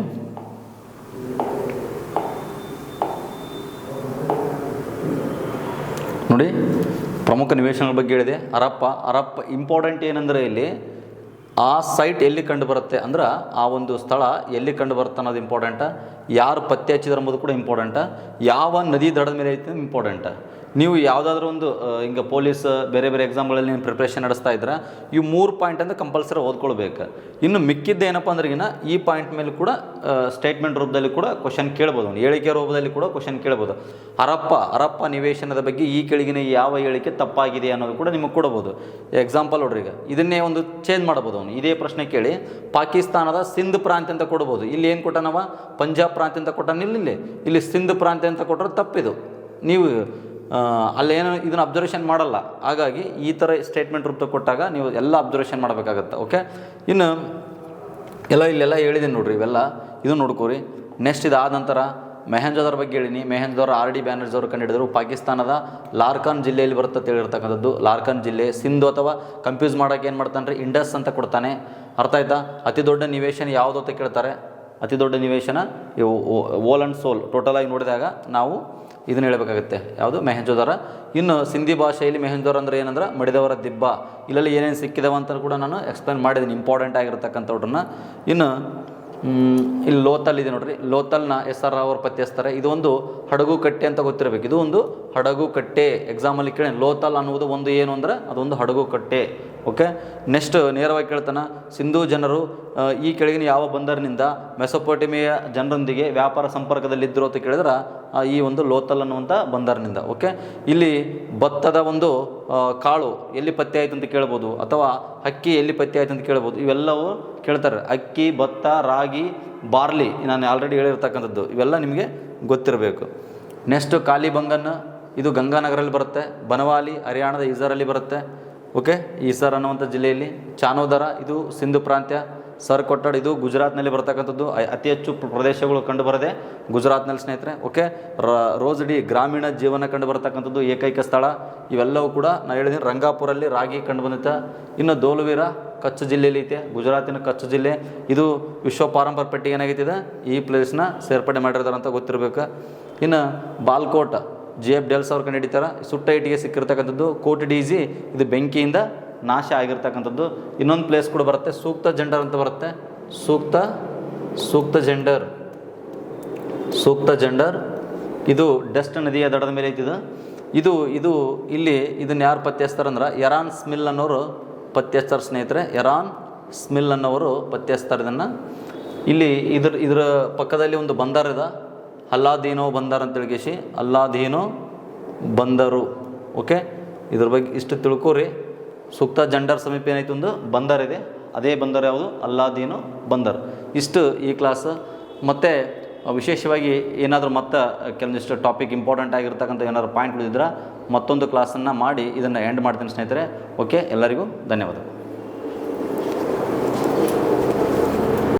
ನೋಡಿ, ಪ್ರಮುಖ ನಿವೇಶನಗಳ ಬಗ್ಗೆ ಹೇಳಿದೆ. ಹರಪ್ಪ ಇಂಪಾರ್ಟೆಂಟ್ ಏನಂದರೆ ಇಲ್ಲಿ ಆ ಸೈಟ್ ಎಲ್ಲಿ ಕಂಡು ಬರುತ್ತೆ ಅಂದ್ರೆ ಆ ಒಂದು ಸ್ಥಳ ಎಲ್ಲಿ ಕಂಡು ಬರುತ್ತೆ ಅನ್ನೋದು ಇಂಪಾರ್ಟೆಂಟ. ಯಾರು ಪತ್ತೆ ಹಚ್ಚಿದ್ರೆ ಎಂಬುದು ಕೂಡ ಇಂಪಾರ್ಟೆಂಟ. ಯಾವ ನದಿ ದಡದ ಮೇಲೆ ಐತೆ ಇಂಪಾರ್ಟೆಂಟ. ನೀವು ಯಾವುದಾದ್ರೂ ಒಂದು ಹಿಂಗೆ ಪೊಲೀಸ್ ಬೇರೆ ಎಕ್ಸಾಮ್ಗಳಲ್ಲಿ ನೀವು ಪ್ರಿಪ್ರೇಷನ್ ನಡೆಸ್ತಾ ಇದ್ರೆ ಈ 3 ಪಾಯಿಂಟ್ ಅಂತ ಕಂಪಲ್ಸರಿ ಓದ್ಕೊಳ್ಬೇಕು. ಇನ್ನು ಮಿಕ್ಕಿದ್ದು ಏನಪ್ಪ ಅಂದ್ರೆ ಈ ಪಾಯಿಂಟ್ ಮೇಲೆ ಕೂಡ ಸ್ಟೇಟ್ಮೆಂಟ್ ರೂಪದಲ್ಲಿ ಕೂಡ ಕ್ವಶನ್ ಕೇಳ್ಬೋದು, ಹೇಳಿಕೆ ರೂಪದಲ್ಲಿ ಕೂಡ ಕ್ವಶನ್ ಕೇಳ್ಬೋದು. ಹರಪ್ಪ ನಿವೇಶನದ ಬಗ್ಗೆ ಈ ಕೆಳಗಿನ ಯಾವ ಹೇಳಿಕೆ ತಪ್ಪಾಗಿದೆ ಅನ್ನೋದು ಕೂಡ ನಿಮಗೆ ಕೊಡ್ಬೋದು. ಎಕ್ಸಾಂಪಲ್ ನೋಡ್ರಿ, ಈಗ ಇದನ್ನೇ ಒಂದು ಚೇಂಜ್ ಮಾಡ್ಬೋದು. ಅವನು ಇದೇ ಪ್ರಶ್ನೆ ಕೇಳಿ ಪಾಕಿಸ್ತಾನದ ಸಿಂಧ್ ಪ್ರಾಂತ್ಯ ಅಂತ ಕೊಡ್ಬೋದು. ಇಲ್ಲಿ ಏನು ಕೊಟ್ಟನವ ಪಂಜಾಬ್ ಪ್ರಾಂತ್ಯ ಅಂತ ಕೊಟ್ಟಾನ. ಇಲ್ಲಿ ಸಿಂಧ್ ಪ್ರಾಂತ್ಯ ಅಂತ ಕೊಟ್ಟರೆ ತಪ್ಪಿದು. ನೀವು ಅಲ್ಲೇನು ಇದನ್ನು ಅಬ್ಸರ್ವೇಷನ್ ಮಾಡಲ್ಲ. ಹಾಗಾಗಿ ಈ ಥರ ಸ್ಟೇಟ್ಮೆಂಟ್ ರೂಪ ಕೊಟ್ಟಾಗ ನೀವು ಎಲ್ಲ ಅಬ್ಸರ್ವೇಷನ್ ಮಾಡಬೇಕಾಗತ್ತೆ. ಓಕೆ, ಇನ್ನು ಇಲ್ಲೆಲ್ಲ ಹೇಳಿದ್ದೀನಿ ನೋಡ್ರಿ, ಇವೆಲ್ಲ ಇದು ನೋಡ್ಕೋರಿ. ನೆಕ್ಸ್ಟ್ ಇದಾದ ನಂತರ ಮೆಹಂಜೋದರ್ ಬಗ್ಗೆ ಹೇಳಿನಿ. ಮೆಹಂಜೋದರ್ RD ಬ್ಯಾನರ್ಜಿ ಅವರು ಕಂಡುಹಿಡಿದರು. ಪಾಕಿಸ್ತಾನದ ಲಾರ್ಕಾನ್ ಜಿಲ್ಲೆಯಲ್ಲಿ ಬರುತ್ತೆ ಅಂತ ಹೇಳಿರ್ತಕ್ಕಂಥದ್ದು. ಲಾರ್ಕಾನ್ ಜಿಲ್ಲೆ ಸಿಂಧು ಅಥವಾ ಕನ್ಫ್ಯೂಸ್ ಮಾಡೋಕೆ ಏನು ಮಾಡ್ತಾನೆ ರೀ, ಇಂಡಸ್ ಅಂತ ಕೊಡ್ತಾನೆ. ಅರ್ಥ ಆಯ್ತಾ? ಅತಿ ದೊಡ್ಡ ನಿವೇಶನ ಯಾವುದು ಅಂತ ಕೇಳ್ತಾರೆ. ಅತಿ ದೊಡ್ಡ ನಿವೇಶನ ಓಲ್ ಆ್ಯಂಡ್ ಸೋಲ್ ಟೋಟಲಾಗಿ ನೋಡಿದಾಗ ನಾವು ಇದನ್ನು ಹೇಳಬೇಕಾಗುತ್ತೆ. ಯಾವುದು? ಮೆಹಂಜೋದರ. ಇನ್ನು ಸಿಂಧಿ ಭಾಷೆಯಲ್ಲಿ ಮೆಹಂಜೋದರ ಅಂದರೆ ಏನಂದ್ರೆ ಮಡಿದವರ ದಿಬ್ಬ. ಇಲ್ಲೆಲ್ಲ ಏನೇನು ಸಿಕ್ಕಿದಾವ ಅಂತ ಕೂಡ ನಾನು ಎಕ್ಸ್ಪ್ಲೇನ್ ಮಾಡಿದ್ದೀನಿ, ಇಂಪಾರ್ಟೆಂಟ್ ಆಗಿರ್ತಕ್ಕಂಥವ್ರನ್ನ. ಇನ್ನು ಇಲ್ಲಿ ಲೋತಲ್ ಇದೆ ನೋಡ್ರಿ, ಲೋತಲ್ನ SR ಅವರು ಪತ್ತೆ ಹಚ್ತಾರೆ. ಇದು ಒಂದು ಹಡಗು ಕಟ್ಟೆ ಅಂತ ಗೊತ್ತಿರಬೇಕು. ಇದು ಒಂದು ಹಡಗು ಕಟ್ಟೆ. ಎಕ್ಸಾಮಲ್ಲಿ ಕೇಳಿ ಲೋತಲ್ ಅನ್ನುವುದು ಒಂದು ಏನು ಅಂದರೆ ಅದೊಂದು ಹಡಗು ಕಟ್ಟೆ. ಓಕೆ, ನೆಕ್ಸ್ಟ್ ನೇರವಾಗಿ ಕೇಳ್ತಾನೆ, ಸಿಂಧೂ ಜನರು ಈ ಕೆಳಗಿನ ಯಾವ ಬಂದರಿನಿಂದ ಮೆಸೊಪೊಟೇಮಿಯ ಜನರೊಂದಿಗೆ ವ್ಯಾಪಾರ ಸಂಪರ್ಕದಲ್ಲಿದ್ದರು ಅಂತ ಕೇಳಿದ್ರೆ ಈ ಒಂದು ಲೋತಲ್ ಅನ್ನುವಂಥ ಬಂದರಿನಿಂದ. ಓಕೆ, ಇಲ್ಲಿ ಭತ್ತದ ಒಂದು ಕಾಳು ಎಲ್ಲಿ ಪತ್ತೆ ಆಯ್ತು ಅಂತ ಕೇಳ್ಬೋದು, ಅಥವಾ ಅಕ್ಕಿ ಎಲ್ಲಿ ಪತ್ತೆ ಆಯ್ತು ಅಂತ ಕೇಳ್ಬೋದು. ಇವೆಲ್ಲವೂ ಕೇಳ್ತಾರೆ. ಅಕ್ಕಿ, ಭತ್ತ, ರಾಗಿ, ಬಾರ್ಲಿ ನಾನು ಆಲ್ರೆಡಿ ಹೇಳಿರ್ತಕ್ಕಂಥದ್ದು, ಇವೆಲ್ಲ ನಿಮಗೆ ಗೊತ್ತಿರಬೇಕು. ನೆಕ್ಸ್ಟು ಕಾಲಿಬಂಗನ್, ಇದು ಗಂಗಾನಗರಲ್ಲಿ ಬರುತ್ತೆ. ಬನವಾಲಿ ಹರಿಯಾಣದ ಈಸರಲ್ಲಿ ಬರುತ್ತೆ. ಓಕೆ, ಈಸರ್ ಅನ್ನುವಂಥ ಜಿಲ್ಲೆಯಲ್ಲಿ. ಚಾನೋದರ ಇದು ಸಿಂಧು ಪ್ರಾಂತ್ಯ. ಸರ್ಕೊಟ್ಟಡ್ ಇದು ಗುಜರಾತ್ನಲ್ಲಿ ಬರ್ತಕ್ಕಂಥದ್ದು. ಅತಿ ಹೆಚ್ಚು ಪ್ರದೇಶಗಳು ಕಂಡು ಬರದೆ ಗುಜರಾತ್ನಲ್ಲಿ ಸ್ನೇಹಿತರೆ. ಓಕೆ, ರೋಜ್ಡಿ ಗ್ರಾಮೀಣ ಜೀವನ ಕಂಡು ಬರ್ತಕ್ಕಂಥದ್ದು ಏಕೈಕ ಸ್ಥಳ. ಇವೆಲ್ಲವೂ ಕೂಡ ನಾನು ಹೇಳಿದ್ದೀನಿ. ರಂಗಾಪುರಲ್ಲಿ ರಾಗಿ ಕಂಡು ಬಂದಿತ್ತು. ಇನ್ನು ದೋಲವೀರ ಕಚ್ ಜಿಲ್ಲೆಯಲ್ಲಿ ಐತೆ, ಗುಜರಾತಿನ ಕಚ್ ಜಿಲ್ಲೆ. ಇದು ವಿಶ್ವ ಪಾರಂಪರ್ಯ ಪಟ್ಟಿಗೆ ಏನಾಗೈತಿದೆ, ಈ ಪ್ಲೇಸ್ನ ಸೇರ್ಪಡೆ ಮಾಡಿರ್ತಾರೆ ಅಂತ ಗೊತ್ತಿರಬೇಕು. ಇನ್ನು ಬಾಲ್ಕೋಟ್ GF ಡೆಲ್ಸ್ ಅವ್ರು ಕಂಡು ಹಿಡಿತಾರೆ. ಸುಟ್ಟ ಇಟ್ಟಿಗೆ ಸಿಕ್ಕಿರ್ತಕ್ಕಂಥದ್ದು. ಕೋಟ್ DZ ಇದು ಬೆಂಕಿಯಿಂದ ನಾಶ ಆಗಿರ್ತಕ್ಕಂಥದ್ದು. ಇನ್ನೊಂದು ಪ್ಲೇಸ್ ಕೂಡ ಬರುತ್ತೆ, ಸೂಕ್ತ ಜೆಂಡರ್ ಅಂತ ಬರುತ್ತೆ. ಸೂಕ್ತ ಜೆಂಡರ್ ಇದು ಡಸ್ಟ್ ನದಿಯ ದಡದ ಮೇಲೆ ಐತಿದೆ. ಇದು ಇಲ್ಲಿ ಇದನ್ನು ಯಾರು ಪತ್ತೆ ಹಚ್ತಾರೆ ಅಂದ್ರೆ ಎರಾನ್ ಸ್ಮಿಲ್ ಅನ್ನೋರು ಪತ್ತೆ ಹಚ್ತಾರೆ ಸ್ನೇಹಿತರೆ. ಎರಾನ್ ಸ್ಮಿಲ್ ಅನ್ನೋರು ಪತ್ತೆ ಹಚ್ತಾರೆ ಇದನ್ನು. ಇಲ್ಲಿ ಇದರ ಪಕ್ಕದಲ್ಲಿ ಒಂದು ಬಂದರ್ ಇದೆ, ಅಲ್ಲಾದೀನೋ ಬಂದರ್ ಅಂತೇಳಿ ಕೇಸಿ, ಅಲ್ಲಾದೀನೋ ಬಂದರು. ಓಕೆ, ಇದ್ರ ಬಗ್ಗೆ ಇಷ್ಟು ತಿಳ್ಕೊರಿ. ಸೂಕ್ತ ಜಂಡರ್ ಸಮೀಪ ಏನಾಯ್ತು ಒಂದು ಬಂದರ್ ಇದೆ, ಅದೇ ಬಂದರ್ ಯಾವುದು? ಅಲ್ಲಾದೀನೋ ಬಂದರ್. ಇಷ್ಟು ಈ ಕ್ಲಾಸ್. ಮತ್ತು ವಿಶೇಷವಾಗಿ ಏನಾದರೂ ಮತ್ತೆ ಕೆಲವೊಂದಿಷ್ಟು ಟಾಪಿಕ್ ಇಂಪಾರ್ಟೆಂಟ್ ಆಗಿರ್ತಕ್ಕಂಥ ಏನಾದರೂ ಪಾಯಿಂಟ್ ಉಳಿದಿದ್ರೆ ಮತ್ತೊಂದು ಕ್ಲಾಸನ್ನು ಮಾಡಿ ಇದನ್ನು ಎಂಡ್ ಮಾಡ್ತೀನಿ ಸ್ನೇಹಿತರೆ. ಓಕೆ, ಎಲ್ಲರಿಗೂ ಧನ್ಯವಾದಗಳು.